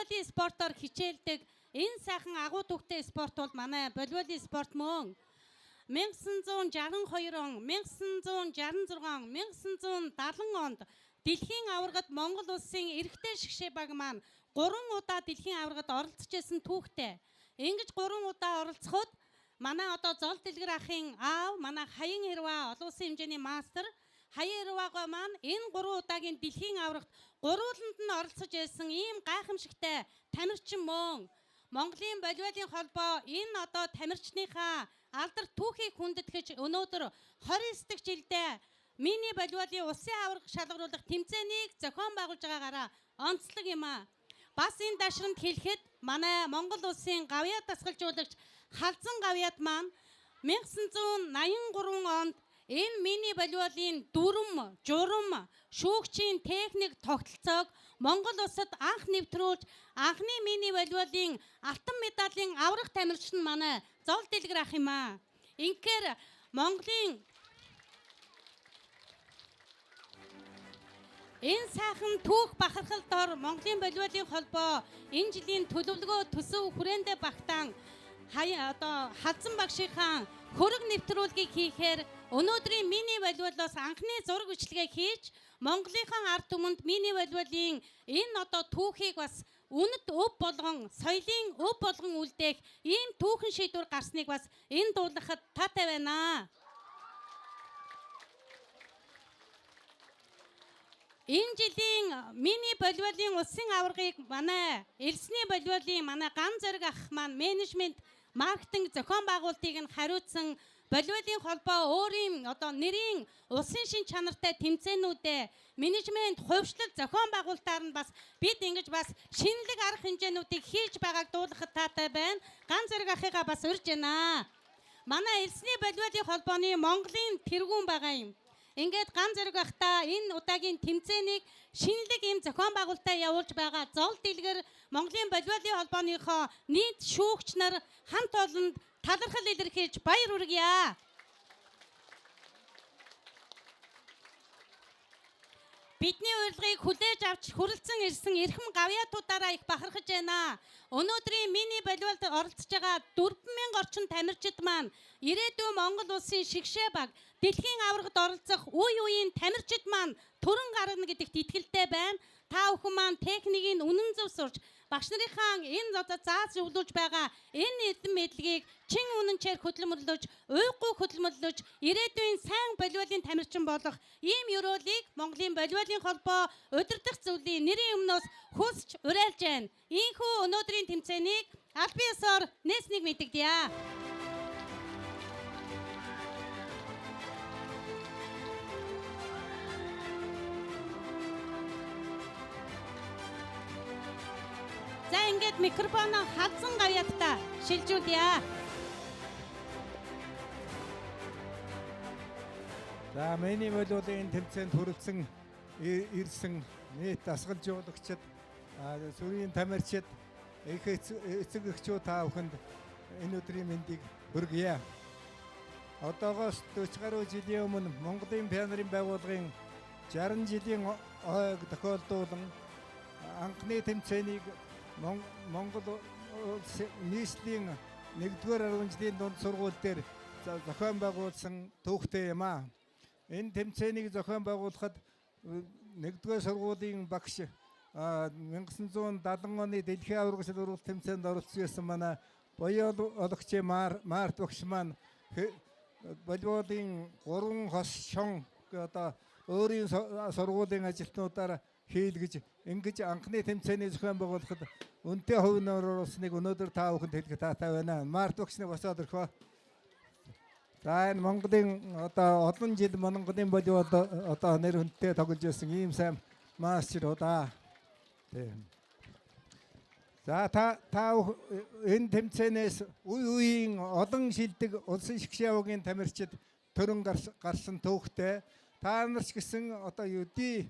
Волейболын спортоор хичээлдэг энэ сайхан агуу түүхтэй спорт бол манай волейболын спорт мөн. 1962 он, 1966, 1970 онд дэлхийн аваргад Монгол улсын эрэгтэй шгшээ баг маань 3 удаа дэлхийн аваргад оролцож байсан түүхтэй. Ингэж 3 удаа оролцоход манай одоо зол дэлгэр ахын аав, манай Хаян Хэрваа олон улсын хэмжээний мастер Хаян Хэрваагаа маань энэ 3 удаагийн дэлхийн аваргад гурвууланд нь оролцож байсан ийм гайхамшигтай тамирчин мөн. Монголын волейболын холбоо энэ одоо тамирчныхаа алдар түүхийг хүндэтгэж өнөөдөр 29 дахь жилдээ мини волейболын улсын аварга шалгаруулах тэмцээнийг зохион байгуулж байгаагаараа онцлог юм аа. Бас энэ дашрамд хэлэхэд манай Монгол улсын гавьяа дасгалжуулагч Халзан гавьяат маань 1983 онд энэ мини волейболын дүрм, журам, шүүгчийн техник тогтолцоог Монгол улсад анх нэвтрүүлж анхны мини волейболын алтан медалийн аврах тамирчин манай зол дэлгэр ах юм аа. Инхээр Монголын энэ сайхан түүх бахархал дор Монголын волейболын холбоо энэ жилийн төлөвлөгөө төсөв хүрээндээ багтаан Халзан багшийнхаа хөрөг нэвтрүүлгийг хийхээр өнөөдрийн мини волейболоос анхны зураг бичлэгээ хийж Монголынхаа ард түмэнд мини волейболын энэ одоо түүхийг бас үнэт өв болгон соёлын өв болгон үлдээх ийм түүхэн шийдвэр гарсныг бас энэ дуулахад таатай байна. Энэ жилийн мини волейболын улсын аваргыг манай Элсний волейболын манай Ган Зориг ах маань менежмент маркетинг зохион байгуулалтыг нь хариуцсан волейболын холбоо өөрийн одоо нэрийн улсын шин чанартай тэмцээнүүдэд менежмент хувьчлал зохион байгуулалтаар нь бас бид ингэж бас шинэлэг арга хэмжээнүүдийг хийж байгааг дуулахад таатай байна. Ган Зориг ахыгаа бас урьж байна. Манай Элсний волейболын холбооны Монголын тэргүүн байгаа юм. Ингээд Ган Зориг ахта энэ удаагийн тэмцээнийг шинэлэг ийм зохион байгуулалтаа явуулж байгаа зол дэлгэр Монголын волейболын холбооныхоо нийт шүүгч нар хамт олонд талархал илэрхийлж баяр хүргье. Бидний урилгыг хүлээж авч хүрэлцэн ирсэн эрхэм гавьяатуудаараа их бахархаж байна. Өнөөдрийн мини волейболд оролцож байгаа 4,000 орчим тамирчид маань ирээдүйн Монгол улсын шгшээ баг дэлхийн аваргад оролцох үе үеийн тамирчид маань төрөн гарна гэдэгт итгэлтэй байна. Та бүхэн маань техникийн үнэн зөв сурч багш нарынхаа энэ одоо зааж зөвлөж байгаа энэ эдэн мэдлэгийг чин үнэнчээр хөдөлмөрлөж, уйггүй хөдөлмөрлөж ирээдүйн сайн волейболын тамирчин болох ийм ёроолыг Монголын волейболын холбоо удирдах зөвлөлийн нэрийн өмнөөс хүсч уриалж байна. Ийхүү өнөөдрийн тэмцээнийг аль биесээр нээснийг мэдэгдэе. За ингээд микрофоноо Халзан гавьяатаа шилжүүлье. За мини волейболын тэмцээнд хүрэлцэн ирсэн нийт дасгалжуулагчид, сүрийн тамирчид, эцэг эхчүүд та бүхэнд энэ өдрийн мэндийг хүргье. Одоогоос 40 гаруй жилийн өмнө Монголын пианерын байгууллагын 60 жилийн ойг тохиолдуулан анхны тэмцээнийг Монгол нийслэлийн 1-р 10 жилийн дунд сургууль дээр зохион байгуулсан түүхтэй юм аа. Энэ тэмцээнийг зохион байгуулахад 1-р сургуулийн багш 1970 оны дэлхийн аварга шалгаруулалт тэмцээнд оролцсон байсан манай боёо ологч Март багш маань волейболын 3 хос шон одоо өөрийн сургуулийн ажилтнуудаар хийлгэж ингэж анхны тэмцээний зохион байгуулахад үнэтэй хувь нэмэр оруулсныг өнөөдөр та бүхэнд хэлэх таатай байна. Март багшны босоод өрхөө. За энэ Монголын одоо олон жил Монголын волейбол одоо нэр хүндтэй тоглож байсан ийм сайн мастерудаа. Тийм. За та энэ тэмцээнээс үе үеийн олон шилдэг улсын шгшээ авгийн тамирчид төрөн гарсан түүхтэй. Та нар ч гэсэн одоо юуди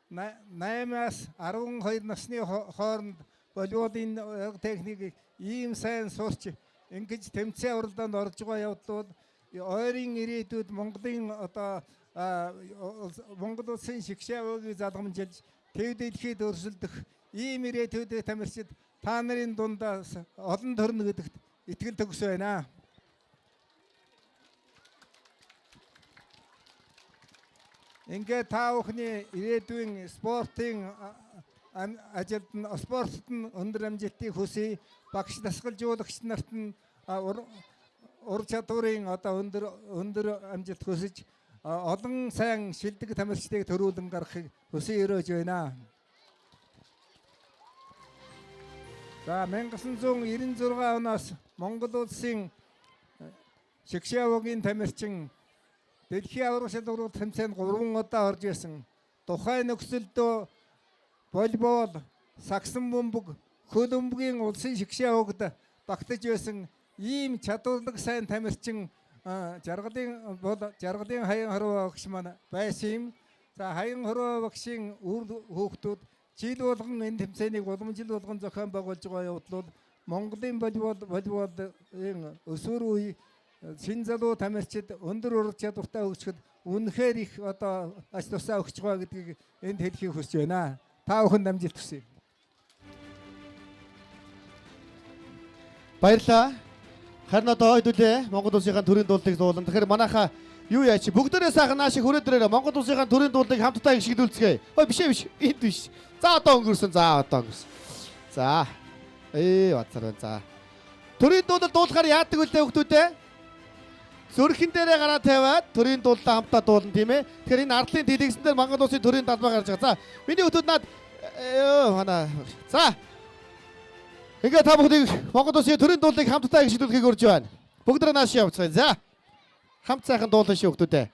8-аас 12 насны хооронд волейболын техникийг ийм сайн сурч ингэж тэмцээн уралдаанд орж байгаа явдал ойрын ирээдүйд Монголын одоо Монгол улсын шгшээ авгийг залгамжилж төв дэлхийд өрсөлдөх ийм ирээдүйдээ тамирчид та нарын дундаас олон төрнө гэдэгт итгэл төгс байна. Ингээд та бүхний ирээдүйн спортын ажилд нь спортод нь өндөр амжилтыг хүсье. Багш дасгалжуулагч нарт нь ур чадварын одоо өндөр амжилт хүсэж олон сайн шилдэг тамирчдыг төрүүлэн гаргахыг хүсэн өрөөж байна. За 1996 оноос Монгол улсын шигшээвгийн тамирчин дэлхийн аварга шалгуур тэмцээнд 3 удаа орж ирсэн. Тухайн нөхцөлдөө волейбол, сагсан бөмбөг, хөл бөмбөгийн улсын шигшээвгд багтаж байсан ийм чадварлаг сайн тамирчин жаргалын хаян хорвоо багш маань байсан юм. За хаян хорвоо багшийн үр хүүхдүүд жил болгон энэ тэмцээнийг уламжил болгон зохион байгуулж байгаа явдал Монголын волейболын өсвөр үе шин залуу тамирчид өндөр ур чадвартай хөгжөхөд үнэхээр их одоо аж тусаа өгч байгаа гэдгийг энд хэлхийг хүсэж байна. Та бүхэнд амжилт хүсье. Баярлалаа. Харин одоо хэдүүлээ Монгол улсынхаа төрийн дуулыг зуулна. Тэгэхээр манайхаа юу яач бүгдээрээ сайхан наашиг хүрээдрээ Монгол улсынхаа төрийн дуулыг хамтдаа гიშгдүүлцгээе. Ой биш ээ биш. Энд биш. За одоо өнгөрсөн. За. Бацаар байна. За. Төрийн дуулал дуулахаар яадаг вэ хүүхдүүдээ? Зүрхэн дээрээ гараа тавиад төрийн дуулаа хамтдаа дуулна тийм ээ. Тэгэхээр энэ ардлын дэлгэсэн дээр Монгол улсын төрийн талбай гарч байгаа. За миний хүүхдүүд наад За. Ингээд та бүхнийг Монгол улсын төрийн дуулыг хамтдаа гიშгдүүлэхийг урьж байна. Бүгдээ нааш явцгаая. За. Хамт сайхан дуулан шүү хүүхдүүдээ.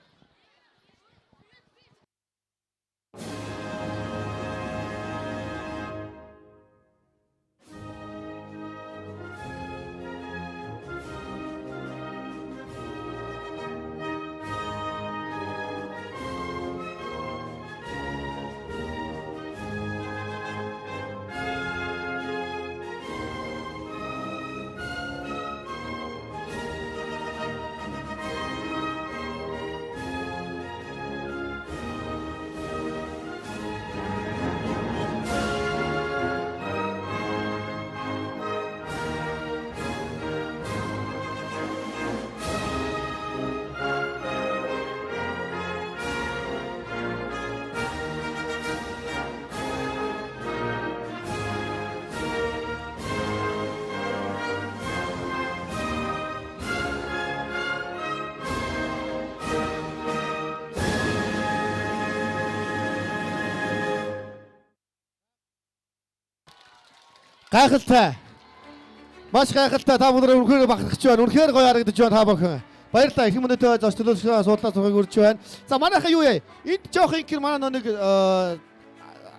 Гайхалтай. Маш гайхалтай та бүхэн үнэхээр бахархаж байна. Үнэхээр гоё харагдаж байна та бүхэн. Баярлалаа. Их мөнөдөө зоч төлөвлөсөн суудлаа сухыг үрж байна. За манайхаа юу яа? Энд жоох инкер манай нэг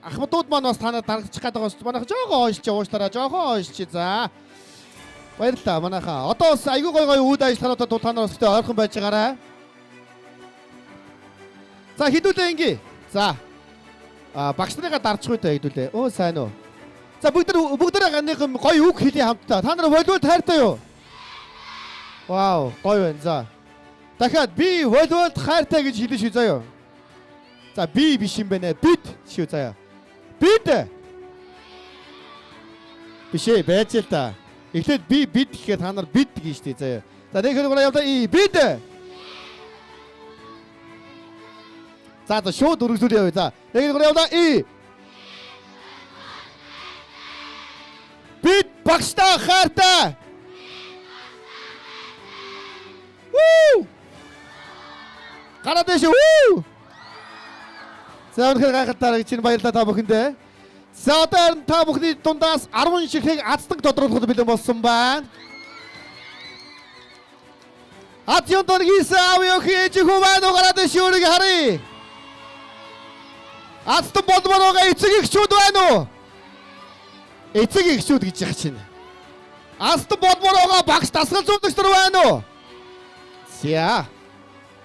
ахмадууд маань бас танаа дарагчих гээд байгаа шүү. Манайхаа жоохон ойшч ууштараа жоохон ойшч. За. Баярлалаа манайхаа. Одоо бас айгүй гоё үйл ажиллагаануудад та нар бас ойрхон байж байгаарай. За хідүүлээ ингээ. За. Багш нарыгаа дарчих үедээ хідүүлээ. Оо сайн уу. За бүгдээ ганийхан гоё үг хэлий хамтдаа. Та нар волейбол хайртай юу? Вау, гоё байна. За. Дахиад би волейбол хайртай гэж хэлээ шүү заяа. За би биш юм байна. Бид шүү заяа. Бид. Биш ээ, байж л та. Эхлээд бид гэхээр та нар бид гэж штий заяа. За нэг хэрэг явдаа бид. За шууд өргөжлөө явъя. За нэг хэрэг явдаа Бид багштай хайртай. Вүү! Гараад дэш үү? За өнөхөр гайхалтай чинь баярлалаа та бүхэндээ. За одоо та бүхний дундаас 10 ширхэг аздаг тодруулахад бэлэн болсон байна. Атyon дөргис авъя хийж хуваа гараад дэш үрийг харъя. Аздаг болмороо эцэг ихчүүд байна уу? Эцэг ихчүүд гэж яах чинь. Аст болмороо багш дасгалжуулагч нар байна уу? За.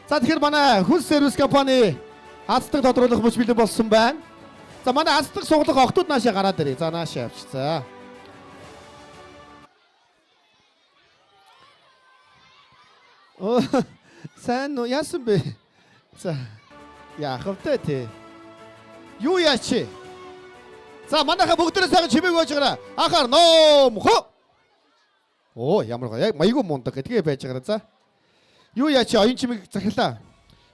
За тэгэхээр манай хүнс сервис компани аздаг тодруулах мөч бэлэн болсон байна. За манай аздаг суглах охтууд наашаа гараад ирээ. За наашаа явчих. За. Оо сайн уу яасан бэ? За. Яах вэ те? Юу яач? За манайхаа бүгдээрээ сайхан чимээг байж гараа. Анхаар номхо. Оо ямар гоё. Яг майгүй мундаг гэдгээ байж гараа. За. Юу яа чи оюун чимээг захиалаа.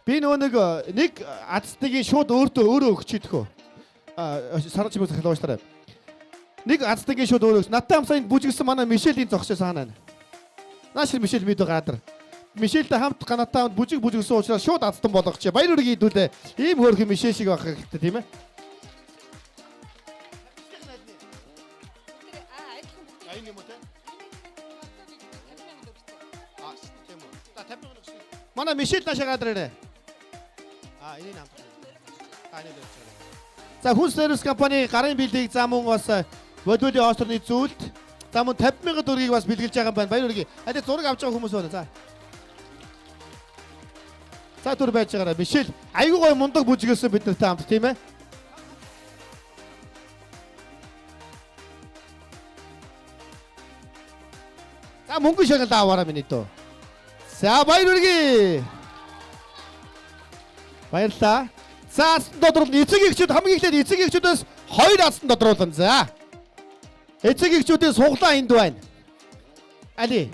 Би нөгөө нэг азтыг шууд өөрөө өгч идэх үү. Саран чимээг захиалаа ууштай. Нэг азтыг шууд өөрөө өгч. Надтай хамсаа энд бүжигсэн манай Мишелийн зогсоо санаа. Нааш Мишель мэдээ гадар. Мишельтэй хамт ганатаа бүжигсэн учраас шууд азтан болгоч. Баяр үргийг идүүлээ. Ийм хөөрхөн Мишель шиг байх хэрэгтэй тийм ээ. Манай Мишель наашаа гадар ирээ. Энэ нам. За хүн сервис компани гарын бэлгийг за мөн бас бодволийн острны зүйлд за мөн 50,000 төгрөгийг бас бэлгэлж байгаа юм байна. Баяр үргийг. Зураг авч байгаа хүмүүс байна. За. За түр байж байгаараа Мишель айгүй гоё мундаг бүжиглсэн бид нартай хамт тийм ээ. За мөнгө шагнал аваараа миний дөө. За баяр үргээ. Баярлалаа. За ацсан додрол эцэг эхчүүд хамгийн эхлээд эцэг эхчүүдээс 2 ацсан додруулна. За. Эцэг эхчүүдийн суглаа энд байна. Али.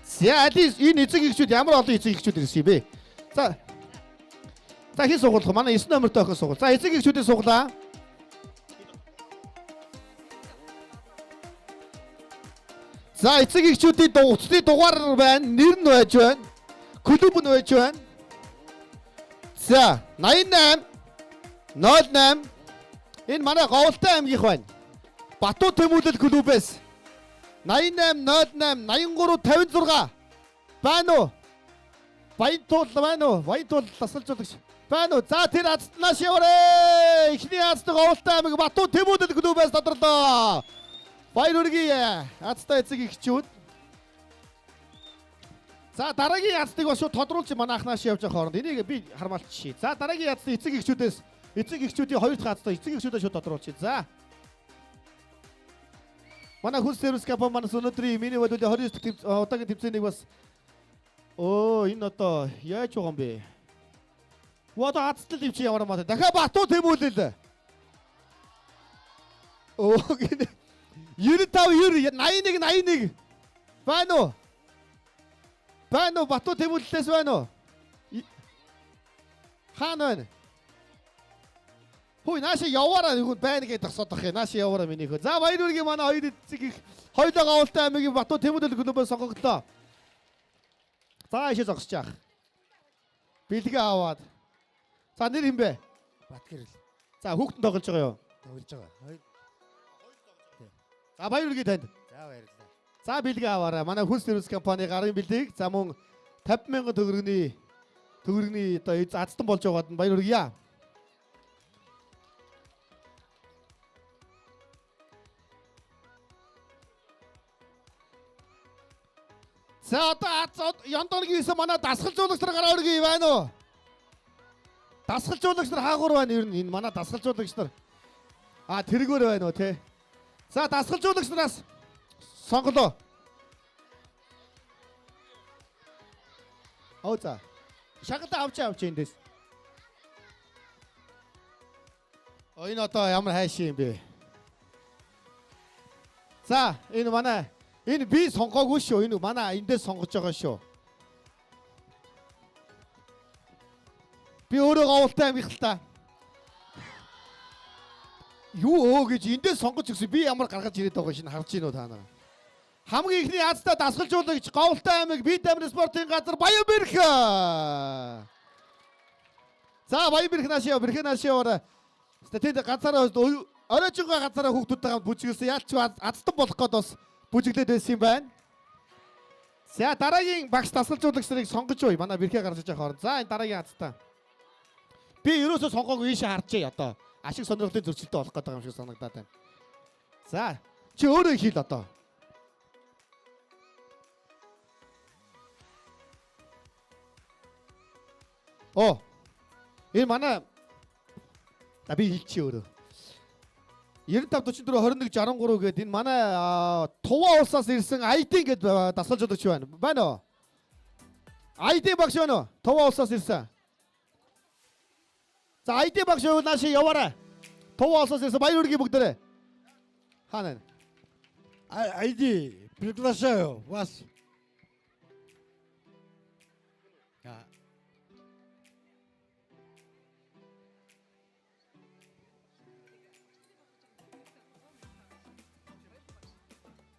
За али энэ эцэг эхчүүд ямар олон эцэг эхчүүд ирсэн юм бэ? За. За хин сугуулах манай 9 номертой охин сугуул. За эцэг эхчүүдийн суглаа. За эцэг эхчүүдийн утасны дугаар байна. Нэр нь байж байна. Клуб нь байж байна. За 88 08 энэ манай Говьлтай аймгийнх байна. Батуу Тэмүүлэл клубээс 88 08 83 56 байна уу? Баянтуул байна уу? Баянтуул тасалжуулагч байна уу? За тэр азтнаас яваарэ. Эхний азтны Говьлтай аймаг Батуу Тэмүүлэл клубээс тодорлоо. Баяр үргээ. Азтай эцэг эхчүүд. За дараагийн язтыг бас шууд тодруулж манай анхнааш явж байгаа хооронд энийг би хармаалчих. За дараагийн язтны эцэг эхчүүдээс эцэг эхчүүдийн 2 дахь язтаа эцэг эхчүүдээ шууд тодруулчих. За. Манай хүн сервис компани манаас өнөөдрийн миний бодвол 29 удаагийн тэмцээнийг бас энэ одоо яаж байгаа юм бэ? Одоо азтал юм чи ямар маа. Дахиад Батуу Тэмүүлэл. Гинэ. 95 81 81 байна уу? Байна уу? Батуу Тэмүүлэлээс байна уу? Хаана байна? Хөөе наашаа яваараа юу байна гэж тасаад бах юм. Наашаа яваараа миний хөө. За баяр үргийн манай хоёр эцэг их хоёулаа Говьлтай аймгийн Батуу Тэмүүлэл клубээс сонгогдлоо. За ишээ зогсож яах. Бэлгээ аваад. За нэр юм бэ? Батгэрэл. За хүүхдэн тоглож байгаа юу? Тоглож байгаа. За баяр үргийн танд. За баярлалаа. За бэлгээ аваарай. Манай хүн сервис компани гарын бэлгийг за мөн 50,000 төгрөгийн одоо азтан болж байгаад нь баяр үргийа. За одоо Яндоргийн исэн манай дасгалжуулагч нар гараа өргөе байна уу? Дасгалжуулагч нар хаагур байна ер нь энэ манай дасгалжуулагч нар. Тэргээр байна уу те? За дасгалжуулагч нараас сонголоо. За. Шагалаа авч эндээс. Энэ одоо ямар хайшин юм бэ? За, энэ би сонгоогүй шүү. Энэ манай эндээс сонгож байгаа шүү. Би өөрөө Говьлтай аймгийнх л та. Юу гэж эндээс сонгож өгсөн би ямар гаргаж ирээд байгаа шинэ харж гинөө та нараа. Хамгийн ихний азтай дасгалжуулагч Говьлтай аймаг бие даамны спортын газар Баянбэрх. За Баянбэрх наашаа яваарай. Тэнд ганцаараа оройжгоо ганцаараа хүүхдүүдтэй хамт бүжиглсэн. Яалч азтан болох гээд бас бүжиглээд байсан юм байна. За дараагийн багш дасгалжуулагч нарыг сонгож ой. Манай бэрхээ гарч иж байгаа хооронд. За энэ дараагийн азтаа. Би ерөөсөө сонгоогүй ийшээ харжээ одоо. Ашиг сонирхлын зөрчилтэй болох гэдэг юм шиг санагдаад байна. За чи өөрөө хэл одоо. Энэ манай би хэлчихье өөрөө. 95 44 21 63 гэдэг энэ манай Туваа улсаас ирсэн ID гэдэг дасгалжуулагч байна. Байна уу? ID багш байна уу? Туваа улсаас ирсэн. За ID багш наашаа яваарай. Туваа улсаас ирсэн баяр үргээ бүгдээрээ. Хаана? ID, приглашаю вас.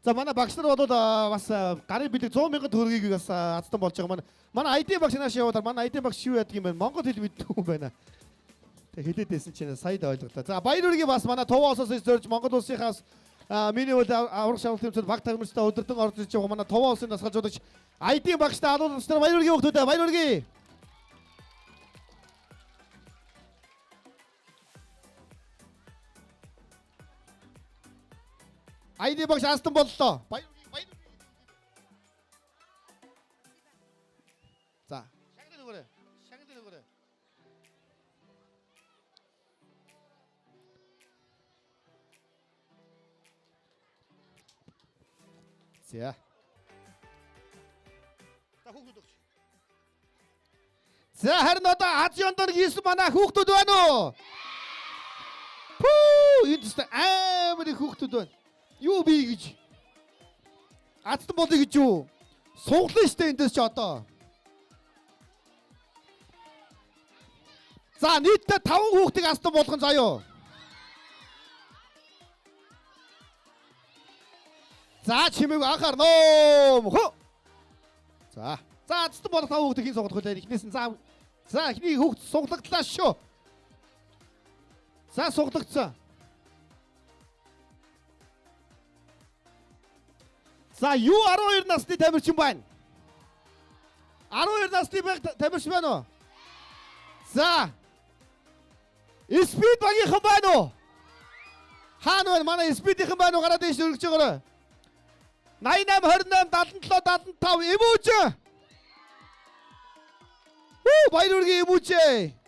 За манай багш нар бол бас гарын бэлэг 100 мянган төгрөгийг бас азтан болж байгаа манай IT багш нааш яваад манай IT багш юу яадаг юм бэ? Монгол хэл мэддэг юм байна. Тэг хэлээд байсан чинь сая ойлголоо. За баяр үргийн бас манай Туваасаас зорж Монгол улсынхаас миний үл аврах шалгалт тэмцээн баг тагмарчтай өдөртөн орж ирж байгаа манай Туваасын насгалжуулагч IT багштай алуулж нар баяр үргийн хөлтөдөө баяр үргийн. ID багш азтан боллоо. Баяр. За, шагнал өгөөрэй. Шагнал өгөөрэй. За. Та хүүхдүүд өгч. За харин одоо Аз Яндор 9 манай хүүхдүүд байна уу? Пүү, энэ амар их хүүхдүүд байна. Юу би гэж Азтан болъё гэж юу? Суглаа штэ эндээс ч одоо. За нийтдээ 5 хүүхдийг Азтан болгон заяо. За чимээг анхаарноо. За Азтан болох 5 хүүхдийг хин суглах вэ? Эхнээс нь за эхний хүүхд суглагдлаа шүү. За суглагдсан. За юу 12 насны тамирчин байна? 12 насны тамирчин байна уу? За. Спид багийнхан байна уу? Хаана байна? Манай спидийнхан байна уу? Гараад дэш өргөж байгаарай. 88 28 77 75 эмүүч. Баяр үргийн эмүүч.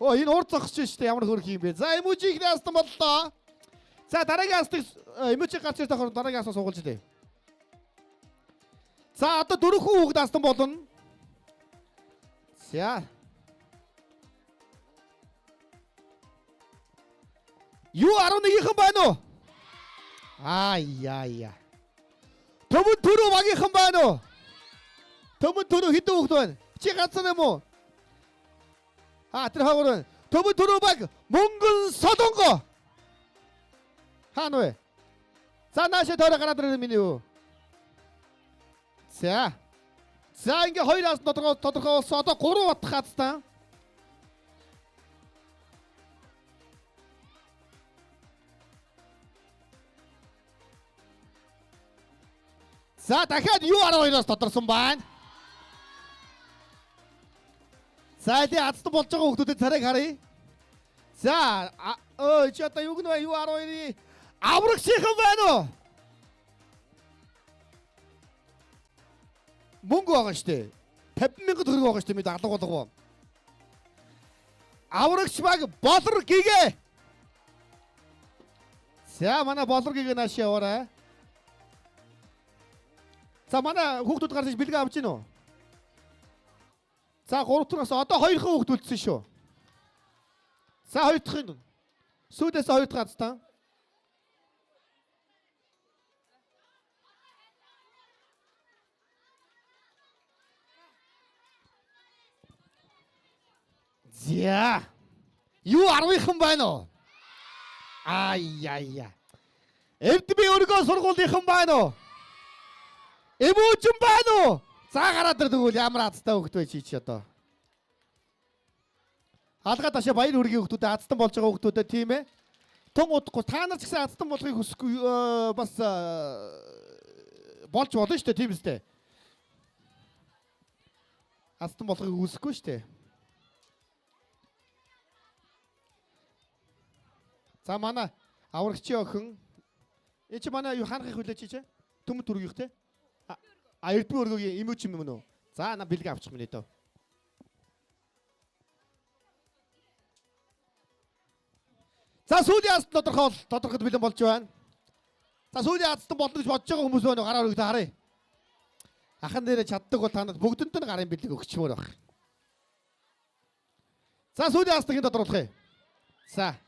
Энэ урд зогсож штэ ямар хөрх юм бэ? За эмүүчийг яастан боллоо. За дараагийн астыг эмүүчийг гарч ирэх тохиолдолд дараагийн астаа суулж дээ. За одоо 4 хүүхэд астан болно. За. Юу 11-ийнхэн байна уу? Яа. Төмөн төрөө багийнхан байна уу? Төмөн төрөө хэдэн хүүхэд байна? Чи ганцхан юм уу? Тэр хаагур байна. Төмөн төрөө баг Мөнгөн Солонго. Хаана вэ? За наашаа тойроо гараад ирэх миний юу? За ингээ хоёроос тодорхой болсон. Одоо 3 бат хацтаа. За дахиад юу 12-оос тодорсон байна. За тий азтан болж байгаа хүмүүсийн царайг харъя. За чи одоо юу гэнэ юу 12-ийн аврагчийнхан байна уу? Мөнгө байгаа штэ. 50 мянган төгрөг байгаа штэ мэд алга болгоо. Аврагч баг болор гэгээ. За манай болор гэгээ нааш яваарай. За манай хүүхдүүд гарч бэлгээ авч гин үү? За 3 дахь одоо 2 хүүхд үлдсэн шүү. За 2 дахь нь. Сүүдээс 2 дахь азтаа. За. Юу 10-ийнхан байна уу? Яа. Эвд би өргөө сургуулийнхан байна уу? Эмүүчэн байна уу? За гараад ир тэгвэл ямар азтай хөвгт вэ чи одоо. Алгаа ташаа баяр үргийн хөвгтүүдэд азтан болж байгаа хөвгтүүдэд тийм ээ. Тун удахгүй та нар ч гэсэн азтан болохыг хүсэхгүй бас болж болно шүү дээ тийм үстэй. Азтан болохыг хүсэхгүй шүү дээ. За манай аврагчийн охин чи манай юу ханахыг хүлээж чи төмөд төргийх те. Эрдмийн өргөгийн эмүүч юм уу? За на бэлгээ авчих минь дөө. За сүүлийн аст тодорхойд бэлэн болж байна. За сүүлийн астан болно гэж бодож байгаа хүмүүс байна уу? Гараа өргөдөө харъя. Ахан дээрээ чаддаг бол танад бүгдэнд нь гарын бэлэг өгчмөр баг. За сүүлийн астыг тодорлох юм. За.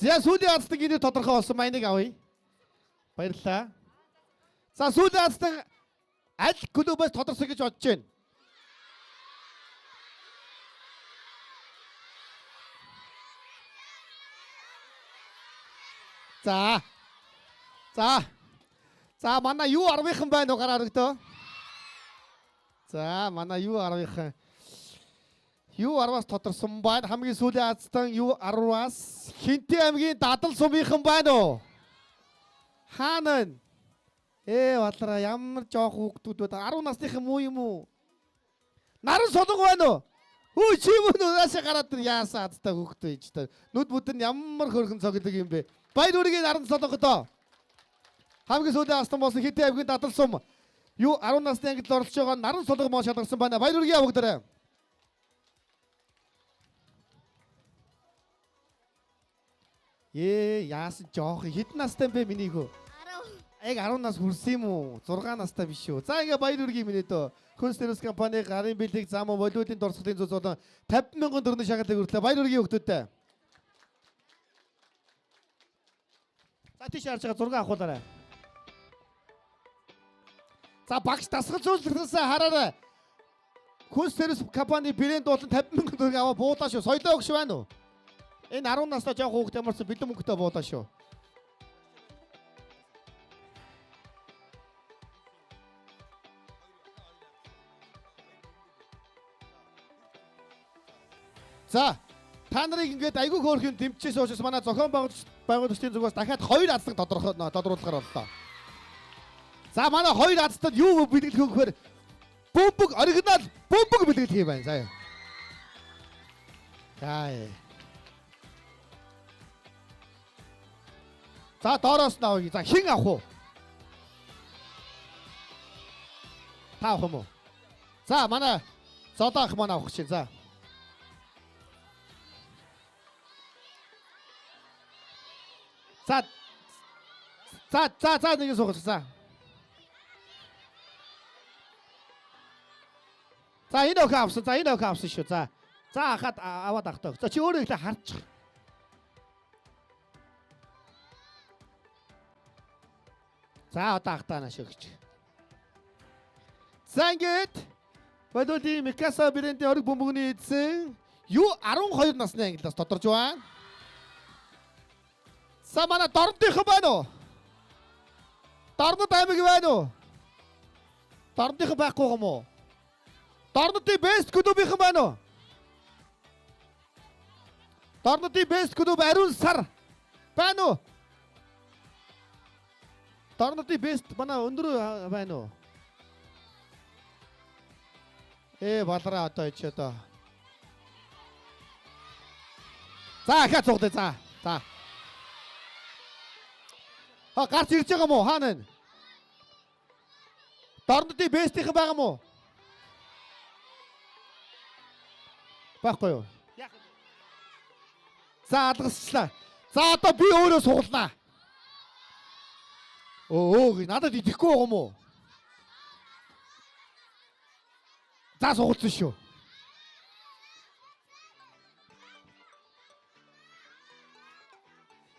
За сүүлийн азтан гинэ тодорхой болсон майныг авъя. Баярлалаа. За сүүлийн азтан аль клубээс тодорхой гэж бодож байна. За манай юу 10-ын байна уу гараа өргөдөө. За манай юу 10-ын. Юу 10-аас тодорсон байна. Хамгийн сүүлийн азтан юу 10-аас Хинтээ аймгийн Дадал сумынхан байна уу? Хаана вэ? Батлаа ямар жоох хүүхдүүд вэ? 10 насныхан муу юм уу? Наран солонго байна уу? Хөө чи мөн угаасаа гараад яасан азтай хүүхд байж та. Нүд бүдэн ямар хөргөн цогцолдог юм бэ? Баяр үргийн наран солонгодоо. Хамгийн сүүлийн астан болсон Хинтээ аймгийн Дадал сум. Юу 10 насны ангид оролцож байгаа наран солонго моо шалгарсан байна. Баяр үргийн авагдаарай. Яасан жоох хэдэн настай бэ миний хөө? 10. Яг 10 нас хүрсэн юм уу? 6 настай биш үү? За ингээ баяр үргийн минь дөө. Хөнс Тэрс компани гарын бэлэг зам волейболын дурсгалын зүйлс болон 50,000 төгрөгийн шагналыг хүртлээ. Баяр үргийн хүмүүстээ. За тийш харж байгаа 6 авахулаарай. За багш дасгал зүйлсээ хараарай. Хөнс Тэрс компани брэнд болон 50,000 төгрөг аваа буулаа шүү. Соёлоо өгш байна уу? Энэ 10 настай жоох хүүхд ямарсан бэлэн мөнгөтэй буудаа шүү. За та нарыг ингээд айгүй хөөрхөн дэмжиж суучсан манай зохион байгуулагчдын зүгээс дахиад 2 азлаг тодруулахаар боллоо. За манай 2 азлад юу бэлгэлэх вэ гэхээр бөмбөг оригинал бөмбөг бэлгэлэх юм байна. Заяа. За доороос нь авъя. За хэн авах уу? Та авах юм уу? За манай зодоох маань авах чинь. За. За нэг суугач. За. За энэ өх авсан. За энэ өх авсан шүү. За. За хахад аваад ахтаа. За чи өөрөө ихлэ харчих. За одоо ахтаана шигч. За ингээд бодоли Микаса брэндийн ориг бөмбөгний эзэн юу 12 насны ангилаас тодорж байна. За манай Дорнотынхан байна уу? Дорнот аймаг байна уу? Дорнотынхан байхгүй юм уу? Дорнотын бест клубийнхан байна уу? Дорнотын бест клуб ариун сар байна уу? Дорнотын бест манай өндөр байна уу? Балраа одоо ич одоо. За ахаа цугдээ за. За. Гарч ирж байгаа мó хаана вэ? Дорнотын бестийнхэн байгаа мó? Байхгүй юу? За алгасчлаа. За одоо би өөрөө сугалнаа. Надад идэхгүй байгаа мó? За сугалсан шүү.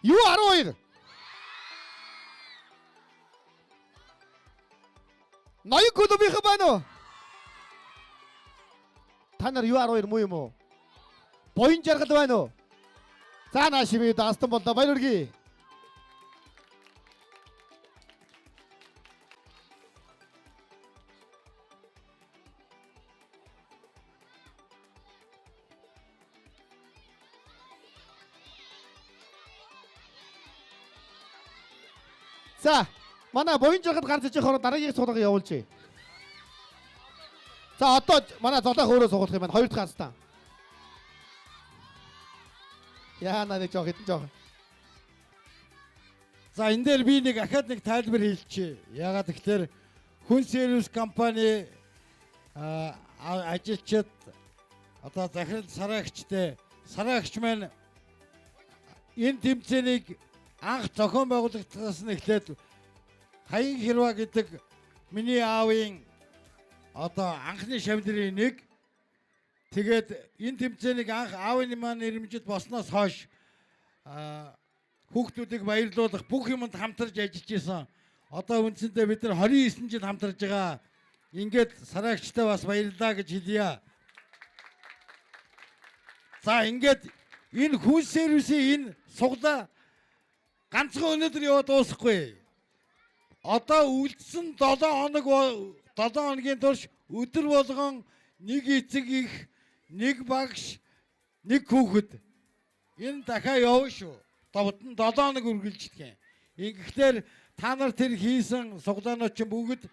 Юу 12? Ноён клубийнхан байна уу? Та нар юу 12 муу юм уу? Боён жаргал байна уу? За нааш би даастан боллоо. Баяр үргээ. За манай боён жаргал гарч иж байгаа дараагийн цуглааг явуулъя. За одоо манай золоох өөрөө сугалах юм байна. Хоёр дахь хастаа. Яана нэг жоох хитэн жоох. За энэ дээр би нэг ахаад нэг тайлбар хэлчихье. Ягаад гэхээр хүн сервис компани ажилчид одоо захирал сараагч маань энэ тэмцээнийг анх зохион байгуулагчдаас нь эхлээд Хаян Хэрва гэдэг миний аавын одоо анхны шавнырын нэг. Тэгээд энэ тэмцээнийг анх аавын маань нэрмжид босноос хойш хүүхдүүдийг баярлуулах бүх юмд хамтарч ажиллаж исэн. Одоо үндсэндээ бид нар 29 жил хамтарж байгаа. Ингээд Сараагчтай бас баярлалаа гэж хэлье. За ингээд энэ хүн сервисийн энэ суглаа ганцхан өнөөдөр яваад дуусахгүй. Одоо үлдсэн 7 хоногийн турш өдөр болгон нэг эцэг их, нэг багш, нэг хүүхэд энэ дахиад явна шүү. 7 хоног үргэлжлэх юм. Ингэхдээ та нар тэр хийсэн суглаанууд чинь бүгд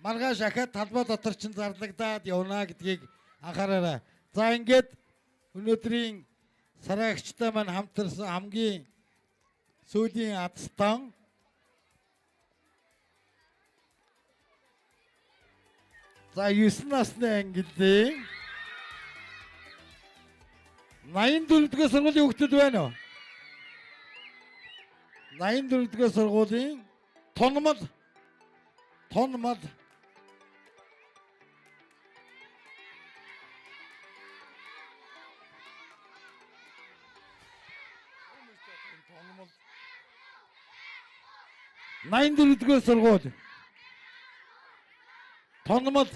маргааш ахаад талбай дотор чинь зарлагдаад явна гэдгийг анхаараарай. За ингээд өнөөдрийн Сараагчтай маань хамтарсан хамгийн сүүлийн атстан за 9 насны ангидын 84-р сургуулийн хүүхдүүд байна уу? 84-р сургуулийн тонмол Найндүрдгөө сургууль. Тонмол.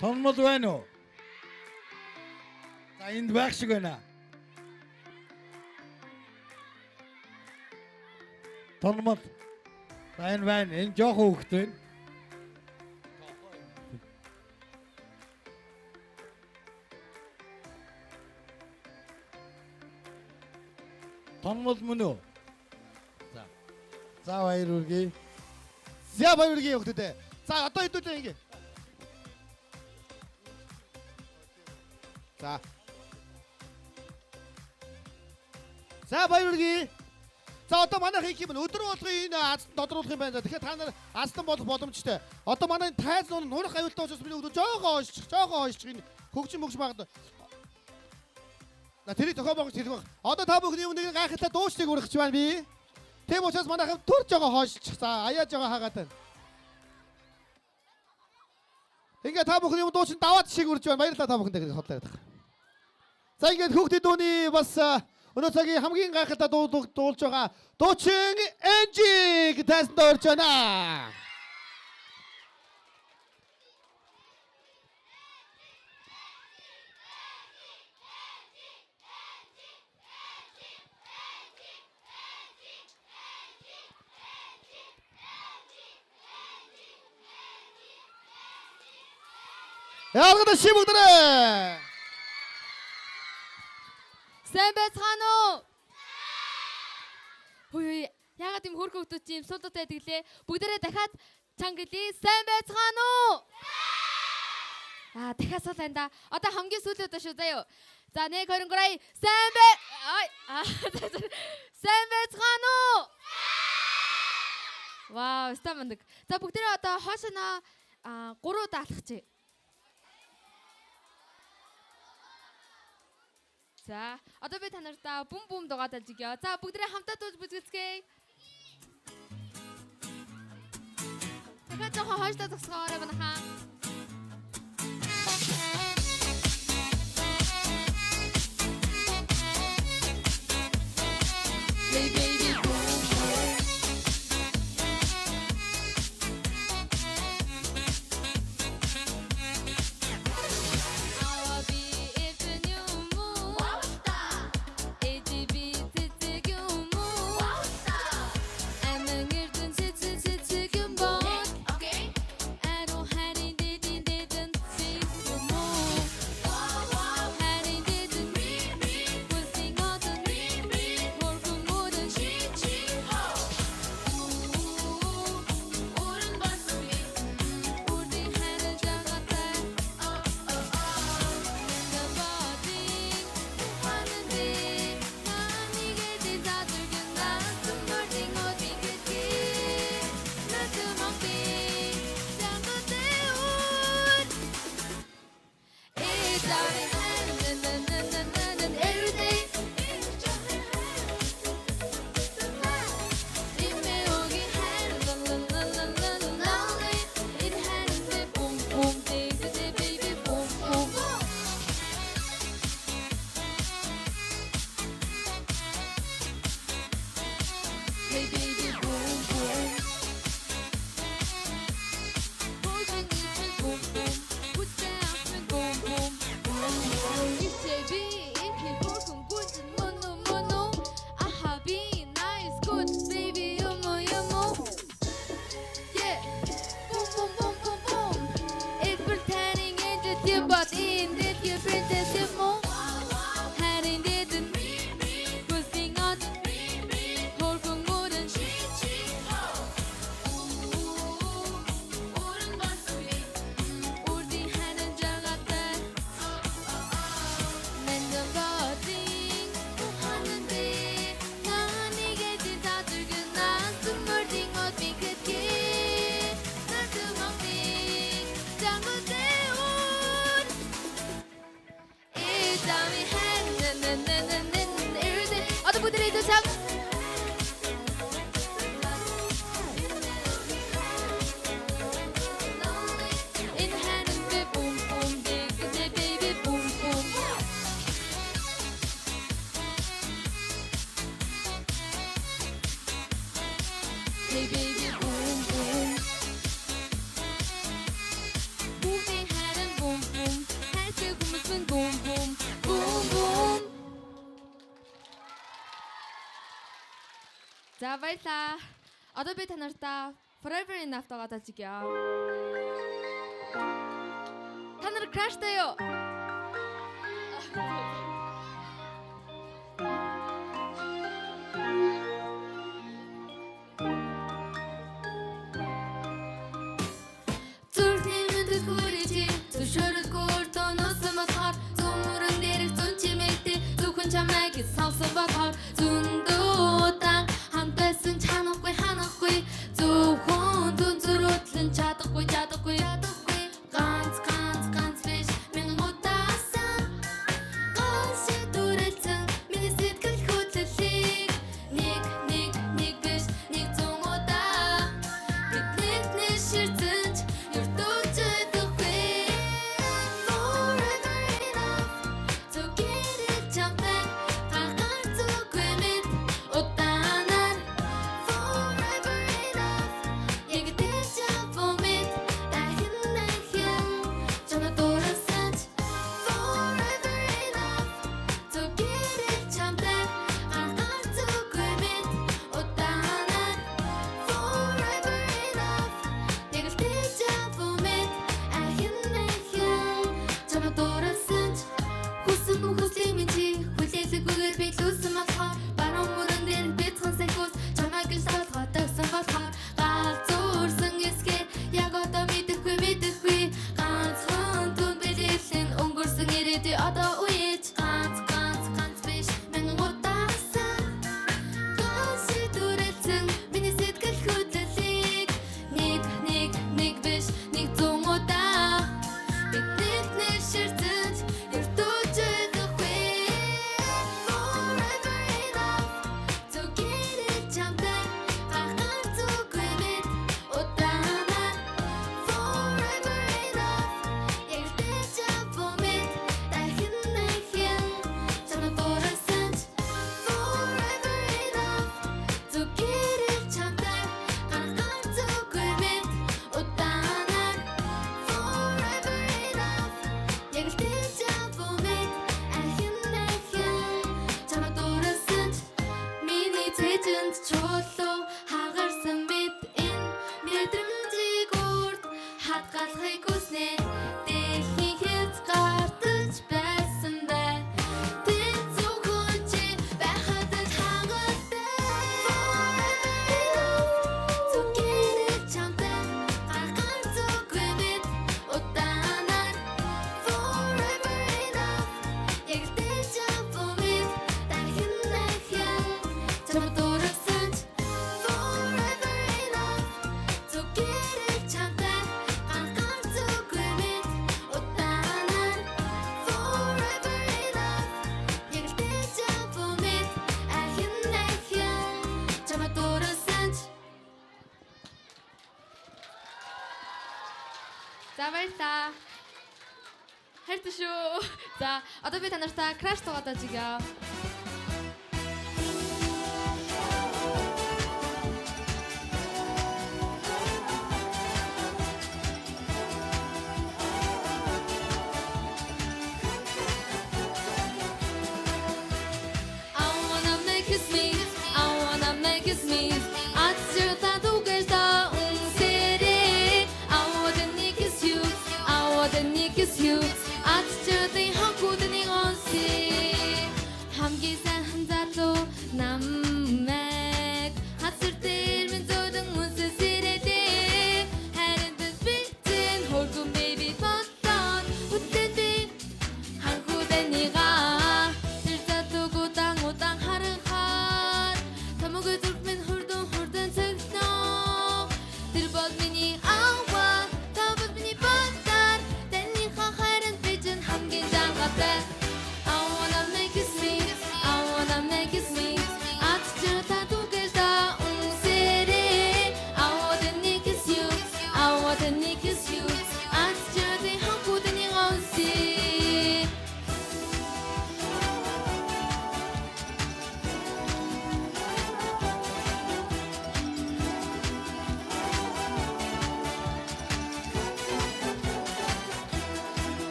Тонмол байна уу? За энд байх шиг байна. Тонмол. За энэ байна. Энэ жоохон хөвгт байна. Тонмол мөн үү? За. За баяр үргэе. За баяр үргэе хүүхдүүдээ. За одоо хэдүүлээ ингэ. За. За баяр үргэе. За одоо манай хийх юм өдөр болгон энэ азтан тодруулах юм байна. Тэгэхээр та нар азтан болох боломжтой. Одоо манай тайз нурах аюултай учраас миний өдөр жоохон хойшчих энэ хөгжим багт. На тэрийг тохиом болгож хэлэх баг. Одоо та бүхний өмнө гайхалтай дуучныг үргэж байна би. Тэм учраас манайхан төрж байгаа хойшчих. За аяаж байгаа хагаад байна. Ингээ та бүхний өмнө дуучин даваад шиг үрж байна. Баярлалаа та бүхэндээ гэж хотлоо байдаг. За ингээд хүүхдийн дууны бас өнөө цагийн хамгийн гайхалтай дуулж байгаа дуучин Энжиг тайзанд орж байна. Яагаад шивгдэрэ? Сайн байцгаана уу? Хөөе, яагаад юм хөрх хөвгтүүд юм суудтай байдаг лээ? Бүгдээрээ дахиад чанга гэлээ. Сайн байцгаана уу? Дахиад сул энэ да. Одоо хамгийн сүүлийн удаа шүү заяа. За 1 2 3 сайн бай. Сайн байцгаана уу? Вау, стамандаг. За бүгдээрээ одоо хоошоно 3 удаа алхачих. За, одоо би та нартай бүм дугаад ажигё. За, бүгдээ хамтаа дуулж бүжгэлцгээе. Тэгэхээр жоохон хойшлоо зогсоорой манайхаа. Hey baby boom. Hey baby boom boom. Holding you and boom boom. Put down and boom boom. It's baby in here broken good mono mono. I have been nice good baby yomo yomo. Yeah. Boom boom boom boom boom. It's pretending into your body in this your princess your mom. Heading did the boosting on. Horkong wooden. Wooden basui. Urdi hanan jagata. Mendon boarding. Hanande. Nani get it out to get nas to murding what we could get. Not to mounting. Jungle down. It's on me hand. Everything. Other put it to jump. In the hand and be boom boom dig the baby boom boom. Hey baby boom boom. Moving hand and boom boom. Hand to boom boom boom boom boom. За баярлаа. Одоо би танартаа Forever Enough тагаа тажигё. Та нар краштай юу? Зүрхний мэндэ хүрээч зөвшөөрөл гортоноос матхаар зүмрэн дээрх зүн чимээтэй зөвхөн чамайг салсан бахаар зөндөөтан хамтайсан чанахгүй ханахгүй зөвхөн дүн зөрөөдлөн чадахгүй ганц биш мянган удаасан ганц дүрэлцэн миний сэтгэл хөдлөлийг нэг биш нэг зүүн удаа бид нэг ширтэнч ертөж өгөхгүй Forever enough to get it jumping гаргаж зүггүй мэд удаанаар Forever enough яг дэжа бомит дахин чамаа дуурайсанч Forever enough to get it jumping гаргаж зүггүй мэд удаанаар Forever enough яг дэжа бомит чамаа дуурайсанч хүсэн хүслийн минь хүлээлгүйгээр би лүүсэн болохоор баруун мөрөн дээр бяцхан сайхус чамайг л толгойдсон болохоор галзуурсан эсгээ яг одоо мэдэхгүй ганцхан түн бэлэн өнгөрсөн ирээдүй одоо үеч ганц биш мянган удаасан ганц дүрэлцэн миний сэтгэл хөдлөлийг нэг биш нэг зүүн удаа бид нэг ширтэнч ертөж өгөхгүй Forever enough to get it jumping гаргаж зүггүй мэд удаанаар Forever enough яг дэжа бомит дахин чамаа дуурайсанч Forever enough to get it jumping гаргаж зүггүй мэд удаанаар Forever enough яг дэжа бомит чамаа дуурайсанч миний цэжэнд чулуу хагарсан мэд энэ мэдрэмжийг урд хадгалахыг хүснэ дэлхийн хэз гартаж байсан бай тэн зөвхөн чи байхад л хангатай Forever enough to get it jumping гаргаж зүггүй мэд удаанаар Forever enough яг дэжа бомит дахин чамаа дуурайсанч Forever enough to get it jumping гаргаж зүггүй мэд удаанаар Forever enough яг дэжа бомит чамаа дуурайсанч За баярлаа. Хайртай шүү. За одоо би танартаа Crash тоглоод ажигё. kiss me. I wanna make you sneeze. 아찔다 두개다 웅세리. I wanna kiss you. I wanna kiss you. 아찔다 한국인이 온시. 함기산 한자도 남맥. 아찔 때면 저등 무슨 시래대. 하는 듯 빛은 홀고 baby 버튼. 웃대대. 한국인 네가 들자 두고 땅 오땅 하르하. 다목을 뚫면 홀든 특성. 들벗미니 아와. 다벗미니 버튼. 댄니 하하는 빛은 함긴장 같아. I wanna make you sneeze. I wanna make you sneeze. 아찔다 두개다 웅세리. I wanna kiss you. I wanna kiss you. 아찔다 한국인이 온시.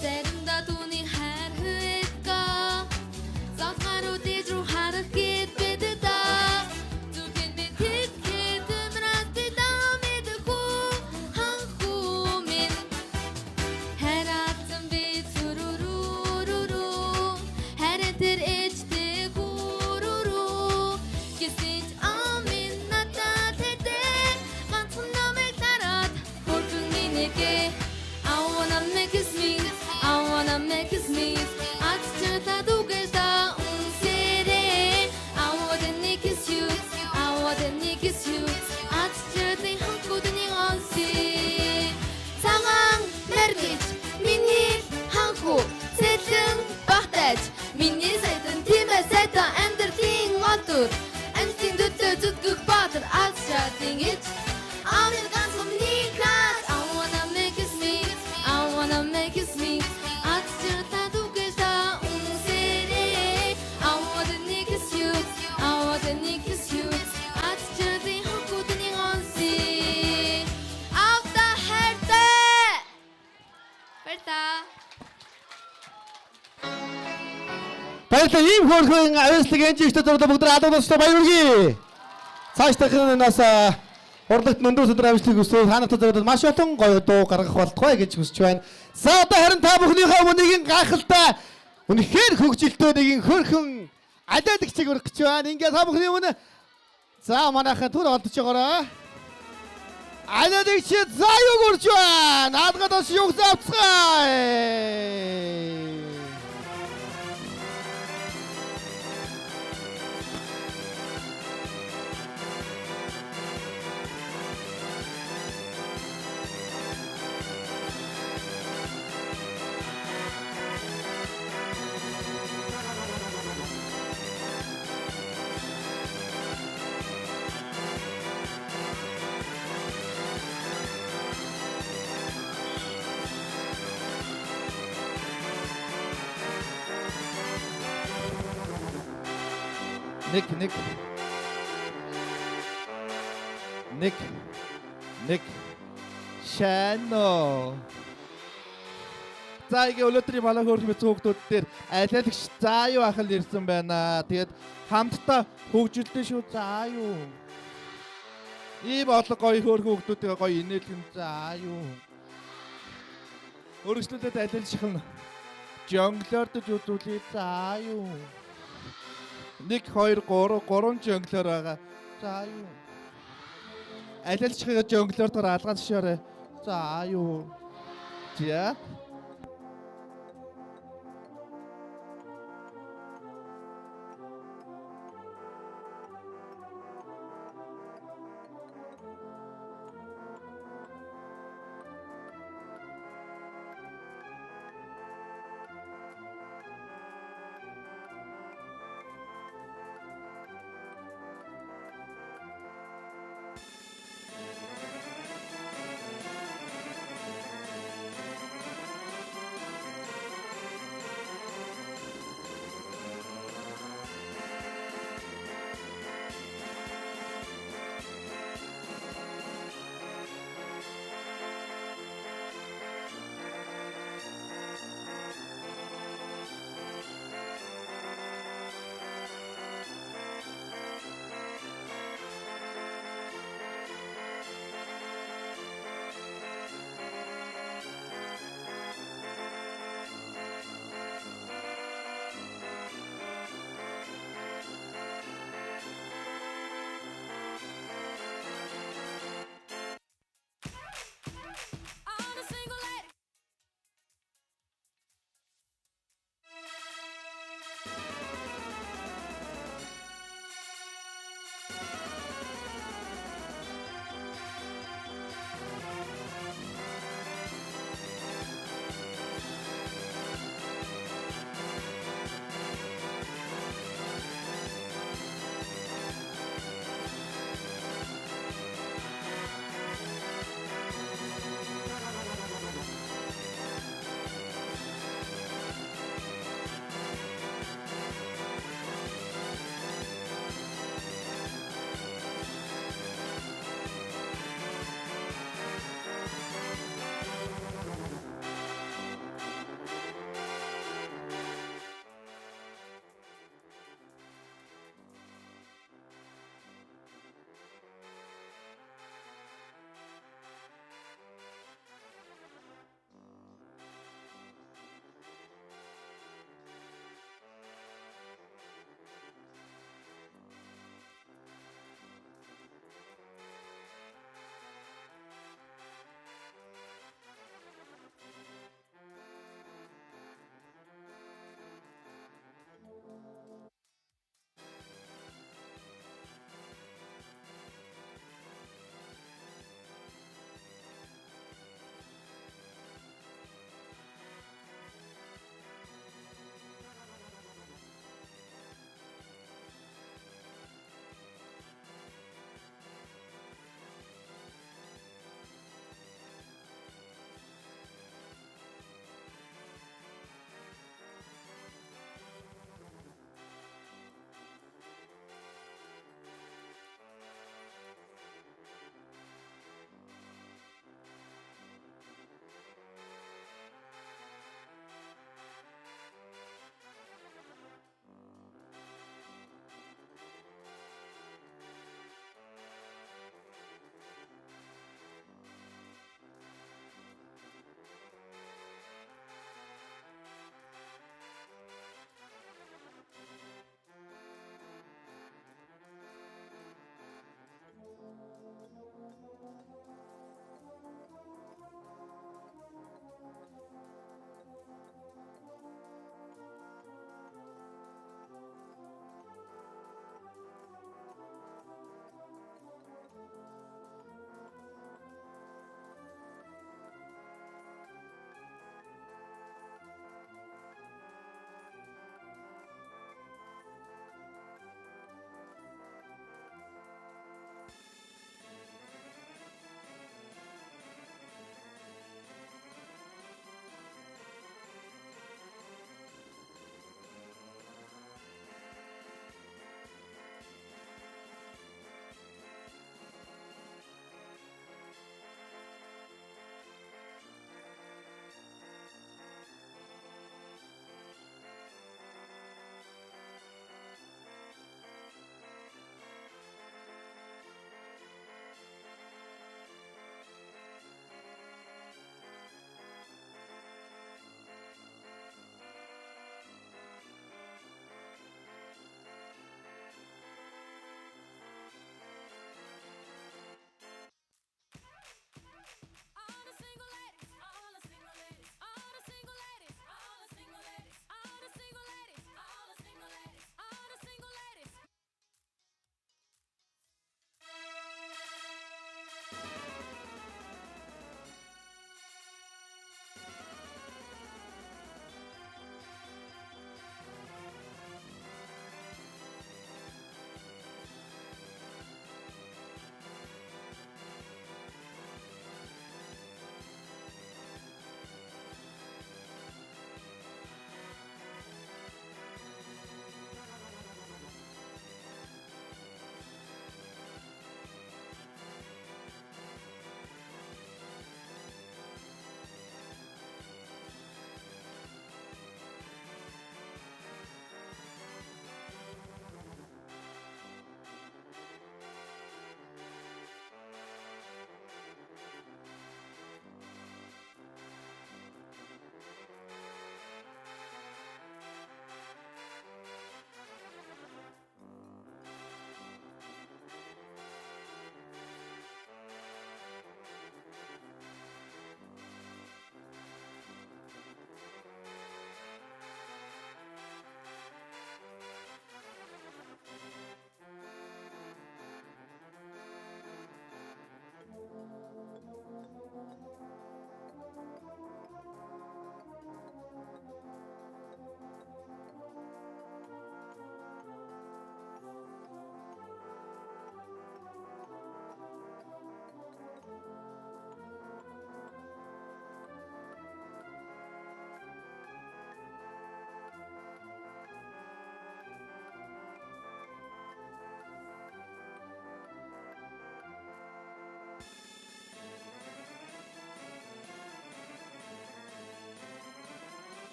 때린다 돈이 하르까 사파로 뒤로 하르게 빼드다 두캔데 티켓 드라스티 다음에 듣고 한국민 해라튼 비투루루루루 해렌틀 에치데 구루루 키스인지 아민 나타될 때 같은 놈을 따라 홀쭉민에게 I wanna make you sneeze. I wanna make you sneeze. 아찔다 두개다 웅세리. I wanna kiss you. I wanna kiss you. 아찔다 한국인이 온시. 상황 메르미치 미니 한국 세등 박대치 미니 세등 팀의 세등 엔더팅 어tud 엔더팅 두두 극바들 아찔딩 이치 아민 간섭니까 I wanna make you sneeze. I wanna make you sneeze. 아찔다 두개다 웅세리. I wanna kiss you. I wanna kiss you. 아찔다 한국인이 온시. 아프다 할 때. 빨다. Баярлалаа. Ийм хөөрхөн авьяаслаг энжигчдэд бүгд алуулсан баяр хүргэе. Цааш дахин нас урлагт өндөр өдөр авьяаслыг өсөв хаанатад зөвөд маш олон гоё дуу гаргах болтугай гэж хүсэж байна. За одоо харин та бүхнийхээ мөнийн гайхалтай үнэхээр хөгжилтэй нэгэн хөөрхөн алиадагчийг өргөх гэж байна. Ингээ та бүхний өмнө за манайхан түр олдож байгаарай. Алиадагч за юу гөрж байна? Наадгадаас юу завцгаая. Nick Shano. За игээ өнөөдрийн манай хөөрхөн мэт хүүхдүүд дээр алиалагч заа юу ахал ирсэн байна. Тэгээд хамтдаа хөгжилтэй шүү заа юу. Ийм олон гоё хөөрхөн хүүхдүүдээ гоё инээлгэн заа юу. Өргөжлөлөд алиалагчхан жонглордож үзүүлээ заа юу. 1 2 3 жонглор байгаа. За юу. Алиалчхыг жонглордоор алгаад шиорэ. За юу. За.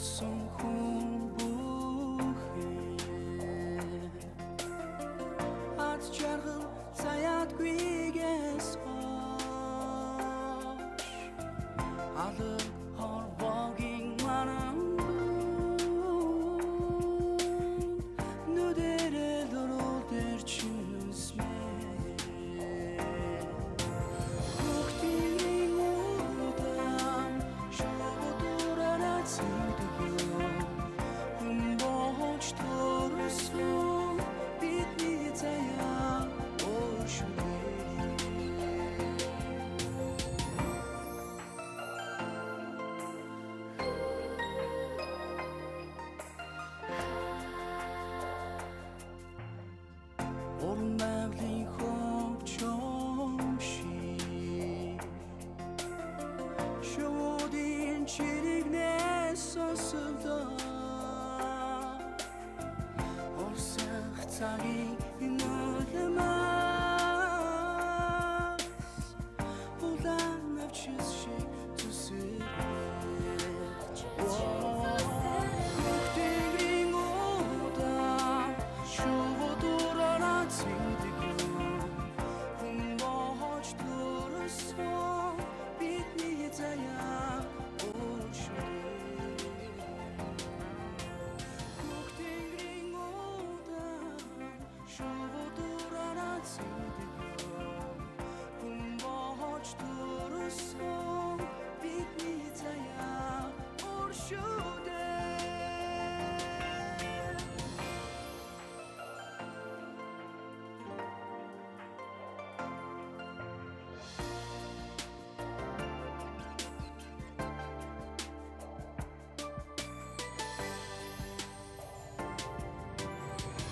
болсон хүн бүхэн ад жаргал заяадгүйгээс хойш алан хорвогийн манан нүдэрэл дөрөлдөр чимсмэ Хүүхдийн удаан шоудураараа цэвдэгөө хүн боож төрсөн бидний заяа өөршөлөө Орон байгалийн хөгжим шиг шуудын чирэгнээс сонсогдоо Орсох цагийн нөлөөмөөс улаан навчис шиг зүсэрэж Хүүхдийн удаан шуудураараа цэвдэгөө хүн боож төрсөн бидний заяа өөршөлөө Хүүхдийн удаан шуудураараа цэвдэгөө хүн боож төрсөн бидний заяа өөршөлөө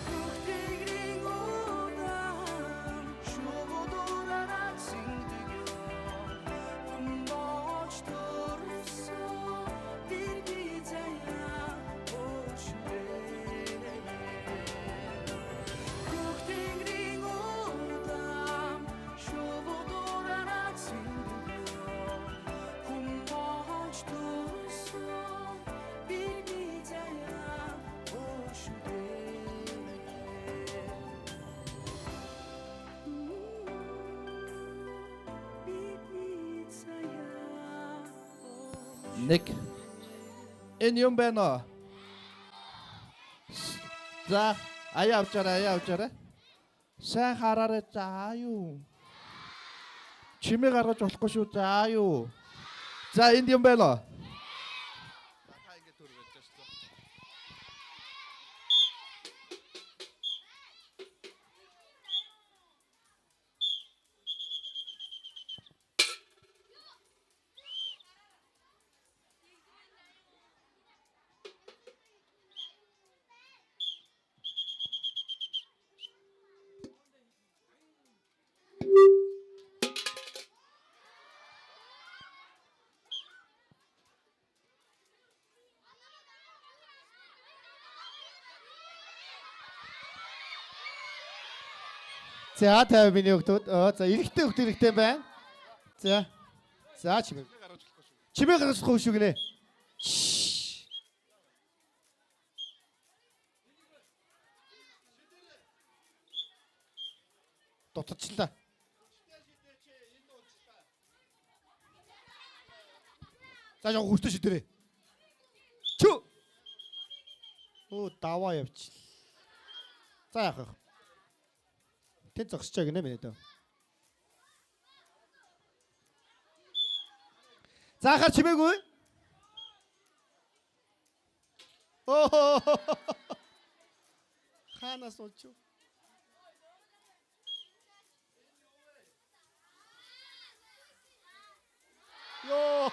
Хүүхдийн удаан шуудураараа цэвдэгөө хүн боож төрсөн бидний заяа өөршөлөө Хүүхдийн удаан шуудураараа цэвдэгөө хүн боож төрсөн бидний заяа өөршөлөө Нэг энэ юм байна уу? За аяа авчаарай. Сайн хараарай заа юу. Чимээ гаргаж болохгүй шүү заа юу. За энд юм байна уу? За 50 миний өгтөд. За эрэгтэй өгт эрэгтэй байна. За. За чимээ. Чимээ гаргаж болохгүй шүү гинэ. Дутчихлаа. За яг хүртэ шидэрээ. Чү. Даваа явчих. За яах вэ? Тэн зогсож гинэ минь дөө. За хар чимээгүй. Ханаас олчих. Йоо.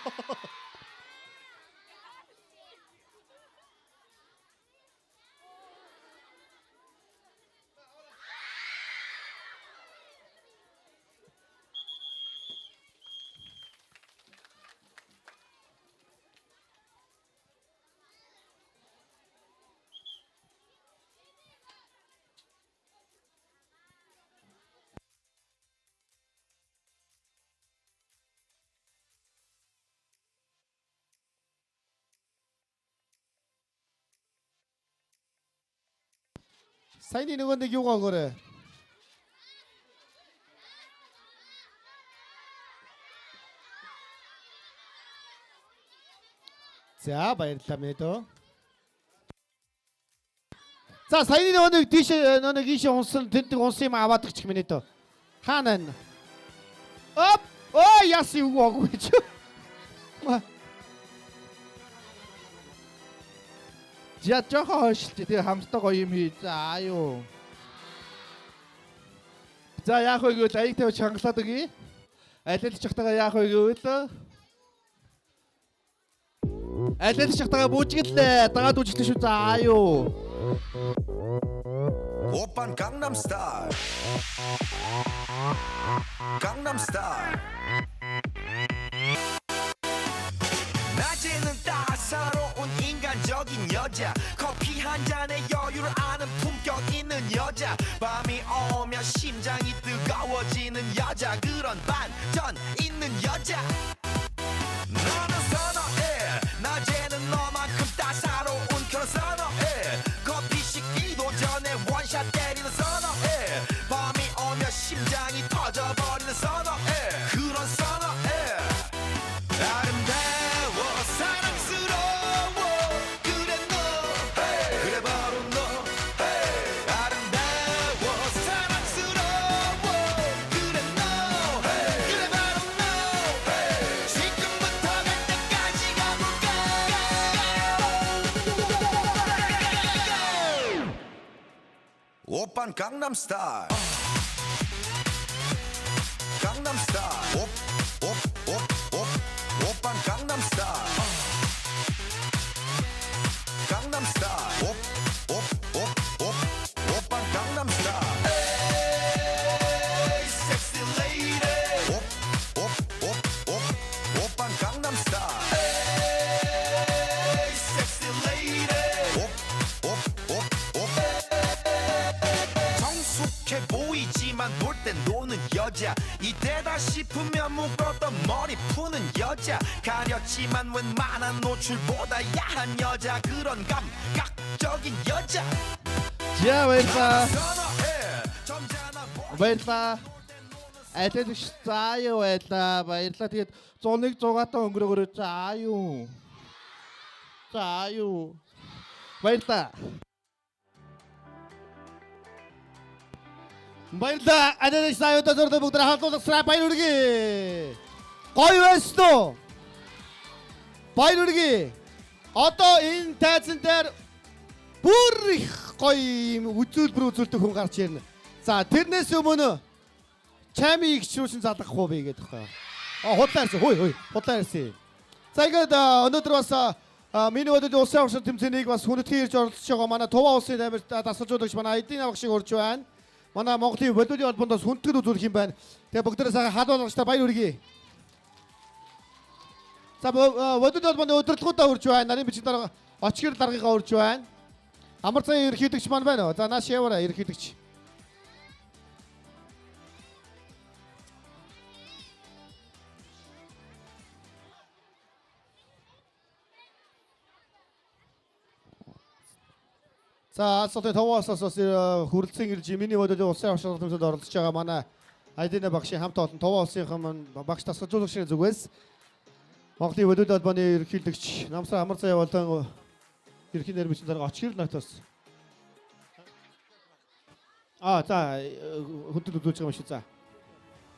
Саяны нөгөө нэг юугаа өгөөрэй. За баярлалаа мэдөө. За саяны нөгөө нэг тийш нөгөө ийшээ унсан тэндэг унсан юм аваад өгчих минь дөө. Хаана энэ? Оп! Оо яс юу аггүй ч. За жоохон хойшлт тэгээ хамтдаа гоё юм хий. За юу. За яах вэ гэвэл аяг тавьж хангалаад өгье. Алилж чахтагаа яах вэ гэвэл алилж чахтагаа бүжгэлээ. Дагаад үжиглэн шүү. За юу. 오빤 강남스타일 강남스타일 낮에는 따사로운 인간적인 여자 커피 한 잔에 여유를 아는 품격 있는 여자 밤이 오면 심장이 뜨거워지는 여자 그런 반전 있는 여자 너는 선어해 낮에는 너만큼 따사로운 그런 선어해 커피 식기도 전에 원샷 때리는 선어해 밤이 오면 심장이 터져버리는 선어해 그런 선어해 아름다워 사랑스러워 그래 너 그래 바로 너 아름다워 사랑스러워 그래 너 그래 바로 너 지금부터 갈 때까지 가볼까 오빤 강남스타일 강남스타일 오빤 강남스타일 강남스타일 오빤 강남스타일 에이 섹시 레이디 오빤 강남스타일 에이 섹시 레이디 성숙해 보이지만 놀 땐 노는 여자 이때다 싶으면 묶었던 머리 푸는 여자 가렸지만 웬만한 노출보다 야한 여자 그런 감각적인 여자 За баярлалаа. 선어해 점잖아 Баярлалаа. Алилж за юу байлаа. Баярлалаа. Тэгээд 100-ыг 100-аатай өнгөрөөгөө за юу. За юу. Баярлалаа. Баярлалаа. Алилж за юу дөрөв бүгд хамтдаа баярлалаа. Гоё байсан уу? Баярлалаа. Одоо энэ тайзан дээр бүр их гоё юм үзүүлдэг хүн гарч ирнэ. За тэрнээс өмнө чами игчрүүлсэн залгахгүй би гэдэг байна. Худлаа ирсэн. Хөөе худлаа ирсэн. За ингээд өнөөдөр бас миний өдөрт улсын аварга тэмцээнийг бас хүндэтгэн ирж оролцож байгаа манай Туваа улсын тамир дасгалжуулагч манай Айдын авах шиг урж байна. Манай Монголын волейболын холбооноос хүндэтгэн үзүүлэх юм байна. Тэгээ бүгдээрээ сайхан халуулагчтай баяр хүргэе. За волейболын холбооны удирдлагуудаа урж байна. Нарийн бичиг дарга очгэр даргыгаа урж байна. Амар цай ерхийлэгч маань байна уу? За нааш яваарай ерхийлэгч. За асуултын товоосоос хүрэлцэн ирж миний өдөрт улсын аварга тэмцээнд оролцож байгаа манай Айдын багшийн хамт олон Туваа улсынхан маань багш дасгалжуулагчны зүгээс Монголын волейбол холбооны ерхийлэгч Намсар Амар цай болон ерхий нэр бичиг дарга очгэр нотоос. За хүндэд үзүүлж байгаа юм шүү. За.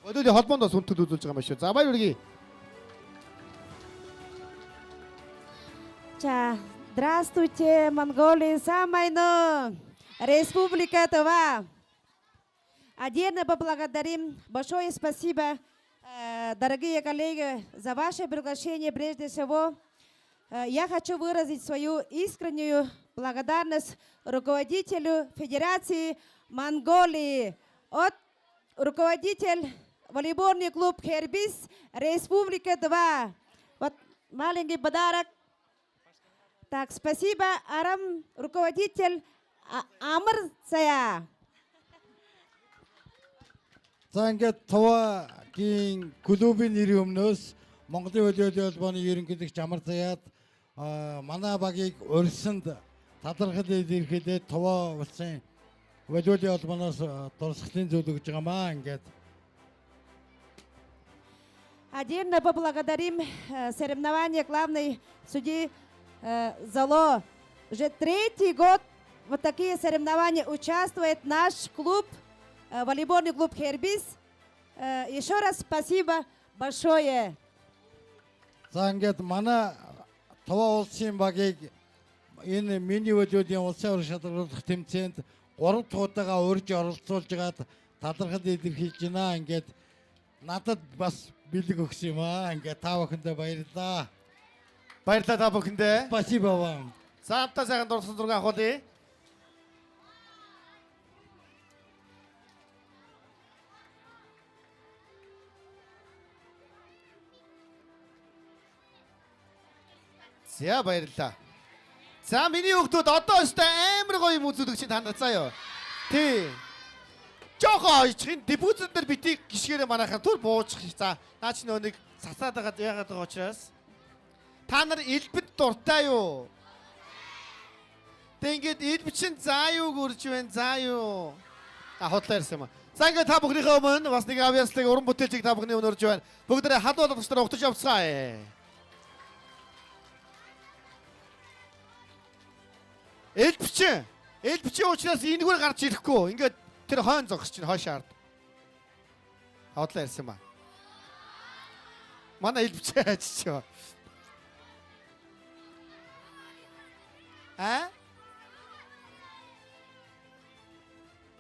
Волейболын холбооноос хүндэд үзүүлж байгаа юм шүү. За баяр хүргэе. Здравствуйте, Монголия, самая Республика Тува. Отдельно поблагодарим. Большое спасибо, дорогие коллеги, за ваше приглашение. Прежде всего, я хочу выразить свою искреннюю благодарность руководителю Федерации Монголии. От руководитель волейбольный клуб Хербис, Республика Тува. Вот маленький подарок. Так, спасибо, Арам, руководитель Амар Цая. За ингээд Туваагийн клубын нэрийн өмнөөс Монголын волейбол холбооны ерөнхийлөгч Амар Заяад манай багийг урьсанд талархал илэрхийлээд Туваа улсын волейболын албанаас дурсгалын зүйл өгж байгаамаа ингээд. Отдельно поблагодарим соревнования главной судьи Зало. Уже 3-й год вот такие соревнования участвует наш клуб, волейбольный клуб «Хербис». Еще раз спасибо большое. За ингээд манай Туваа улсын багийг энэ мини волейболын улсын орон шалгаруулах тэмцээнд 3 туутайгаа урьж оролцуулж байгаад талархал илэрхийлж байна. Ингээд надад бас бэлэг өгсөн юм аа. Ингээд та бүхэндээ баярлалаа. Баярлалаа та бүхэндээ. Спасибо вам. Цаавтаа сайхан дурсан зураг авахулъя. За баярлалаа. За миний хүүхдүүд одоо өстой амар гоё юм үзүүлэг чинь танд заяа. Тий. Жохоо ичхийн дебютэн дээр битий гიშгээрээ манайхаа түр буучих. За наа чи нөө нэг сасаад байгаа яагаад байгаа учраас та нар элбэд дуртай юу? Тэг ингээд элбэ чин заа юу гөрж байна? Заа юу? Худлаа ярьсан юм аа. За ингээд та бүхнийхээ өмнө бас нэг авьяаслыг уран бүтээлчийг та бүхний өмнө өрж байна. Бүгдээрээ халуун тустраа угтаж явцгаая. Элбэчин учраас энэгээр гарч ирэхгүй. Ингээд тэр хойн зогсож чинь хойшоо ард. Худлаа ярьсан юм аа. Манай элбэчин ажиж.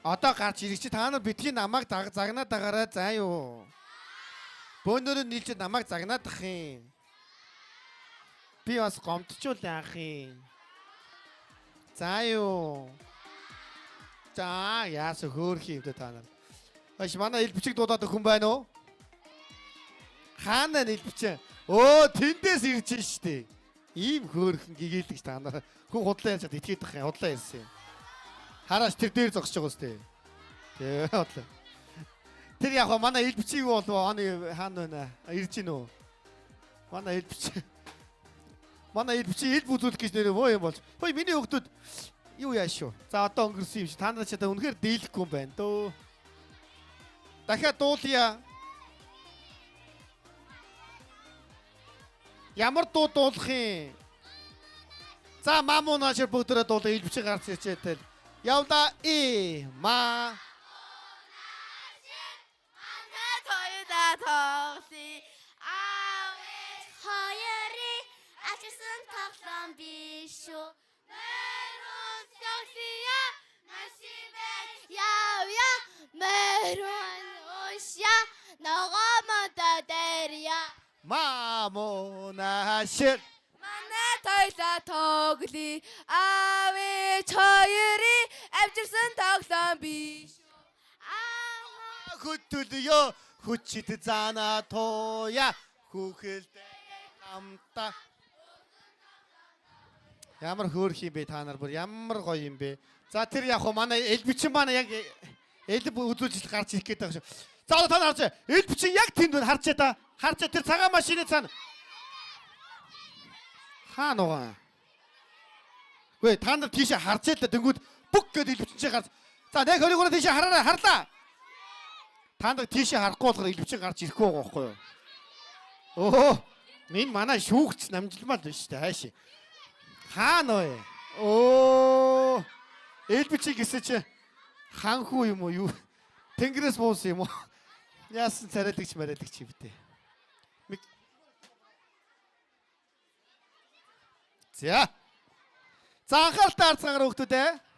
Одоо гарч ирэх чи та нар битгий намайг загнаад байгаарай заа юу. Бөөнөрөө нийлж намайг загнаад ах юм. Би бас гомдчул яах юм. За юу. За яас хөөх юм дэ та нар. Хаш манай элбчиг дуудаад хүн байна уу? Хаана элбч? Өө тэндээс ирж штэ. Ийм хөөрхөн гэгээлдэгч та нар. Хүн худлаа ярьж итгэдэг юм. Худлаа ярьсан юм. Хараач тэр дээр зогсож байгаа үстэй. Тэ худлаа. Тэр яг манай элбчиг юу болов? Оны хаана байна? Ирж гин үү? Манай элбч. Манай элбч элб үзүүлэх гэж нэр муу юм болж. Хөөе миний хүүхдүүд юу яаш шүү. За одоо өнгөрсөн юм чи та нар ч одоо үнэхээр дийлэхгүй юм байна дөө. Дахиад дуулъя. Ямар дуу дуулах юм? За мамуу наашир бүгдээрээ дуулаа элбчиг гарч ирчээтэл. Явла ма. Ачсан тоглоом биш үү? Мэрон согсия насибэ яавя мэрон ушя ногомото дэря Мамунашир манай тойлоо тоглоё аавч хоёрын авчирсан тоглоом биш үү? хөтөлё хүчит заана тоя хүүхэлдэй хамта. Ямар хөөрх юм бэ та нар бүр ямар гоё юм бэ. За тэр яг хоо манай элбчин маань яг элб үзүүлж гарч ирэх гээд байгаа шүү. За одоо та нар харж элбчин яг тэнд байна харчаа та. Харчаа тэр цагаан машины цаана. Хаа нугаа. Гүй та нар тийшээ харчаа л да тэнгүүд бүг гээд элбчин чинь гарч. За нэг 23 тийшээ хараарай харлаа. Та нар тийшээ харахгүй болохоор элбчин гарч ирэхгүй байгаа байхгүй юу? Оо энэ манай шүүгч намжилмаад байна шүү дээ хайши. Хаана вэ? Оо элбчиг гэсэн чи ханхуу юм уу юу? Тэнгэрээс буусан юм уу? Яасан царайлагч марайлагч юм бэ? За. За анхааралтай харцгаагаар хүүхдүүдээ.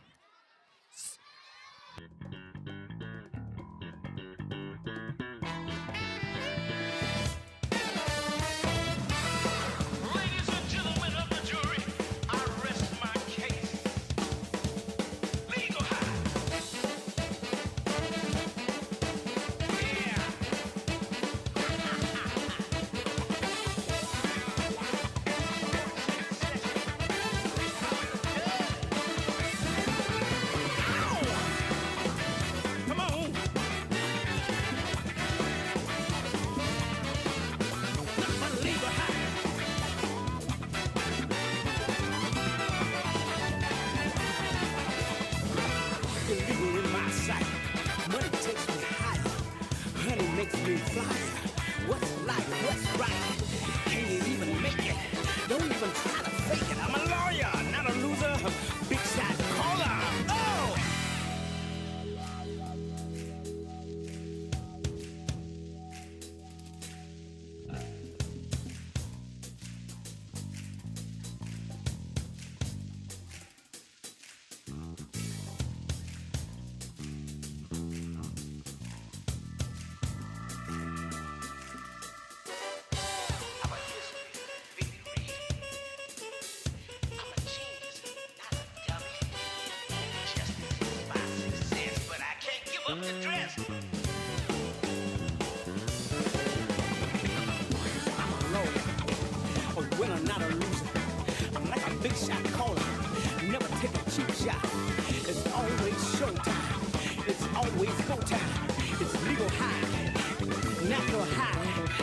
4 time. It's legal high, natural high.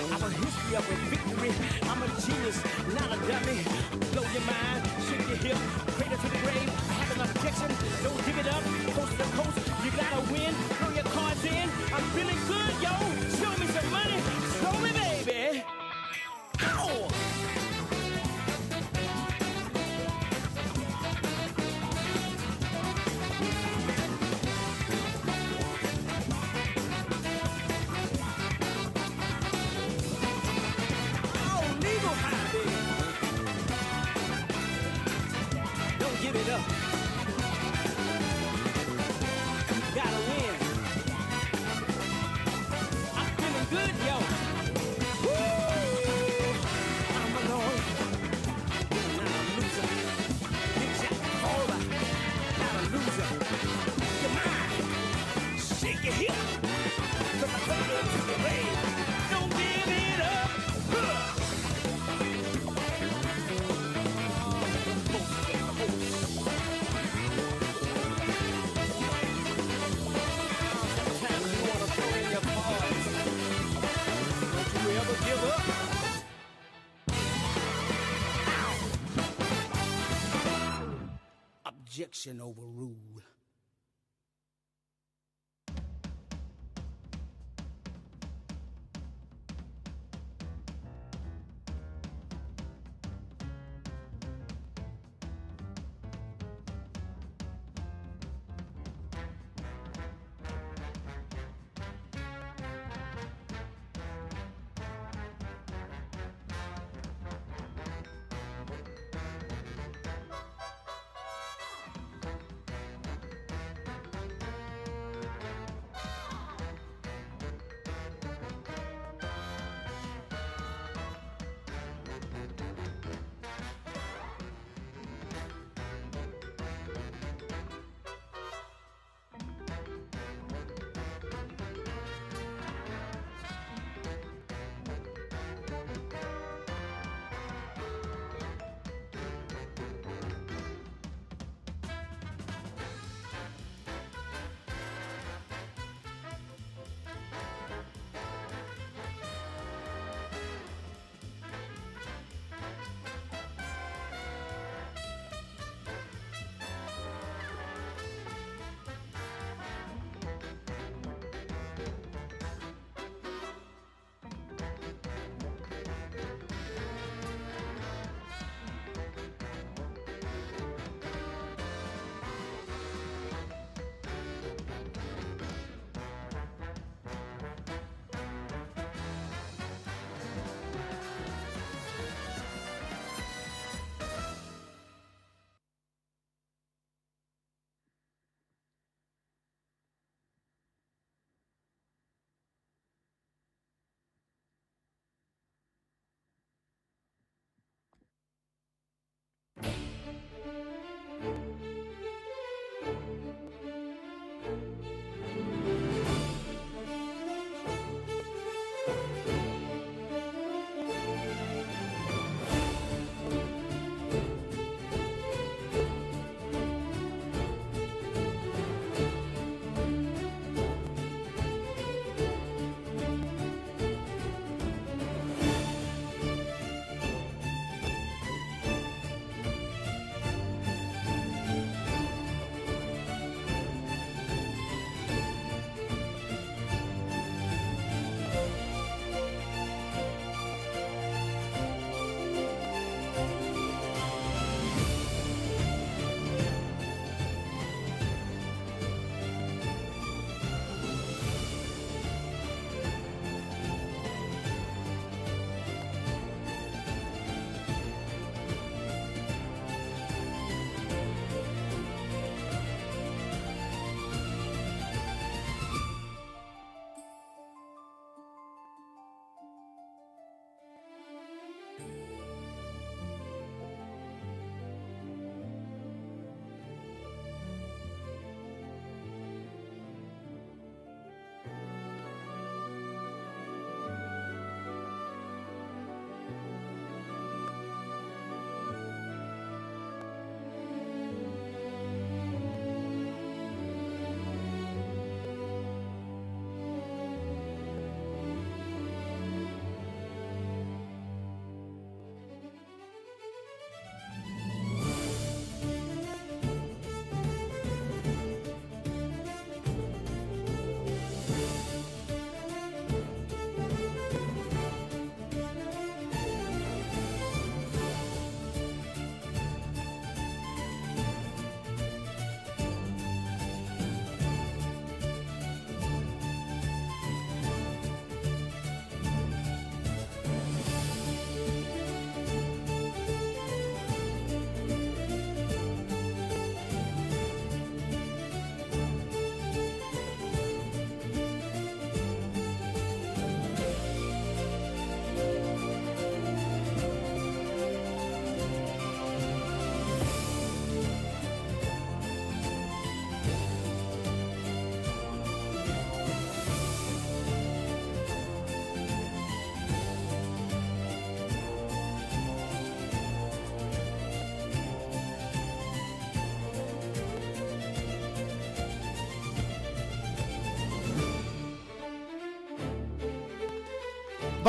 I'm a history of a victory. I'm a genius, not a dummy. Blow your mind, shake your hip, cradle to the grave. I have an objection, don't give it up. Coast to coast, you gotta win. Throw your cards in. I'm feeling good, yo. Show me some money, show me, baby. Oh. Give it up. Gotta win. I'm feeling good, yo. Woo! I'm a lord. Not a loser. Big shot over. Not a loser. Your mind. Shake your hip. From the cradle to the grave. Don't give it up. Give up. Objection overruled.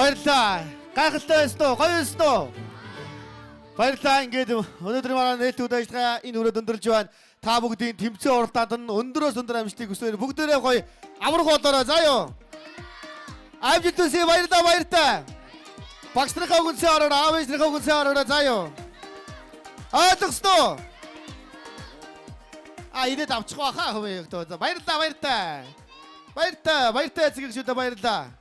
Баярлалаа. Гайхалтай өстөө, гоё өстөө. Баярлалаа. Ингээд өнөөдрийн манай нээлтүүд ажиллагаа энэ хүрээд өндөрлж байна. Та бүгдийн тэмцээн уралдаанд нь өндөрөөс өндөр амжилтыг хүсье. Бүгдээрээ гоё амрах болоорой. За юу. Амжилт хүсье. Баярлалаа, баярлалаа. Багш нарынхаа үгнсээ ороо, аав ээжнийхээ үгнсээ ороо. За юу. Ойлгосноо. Идээд авчих واخа хөөе. Баярлалаа, баярлалаа. Баярлалаа, баярлалаа эцэг эхчүүдээ баярлалаа.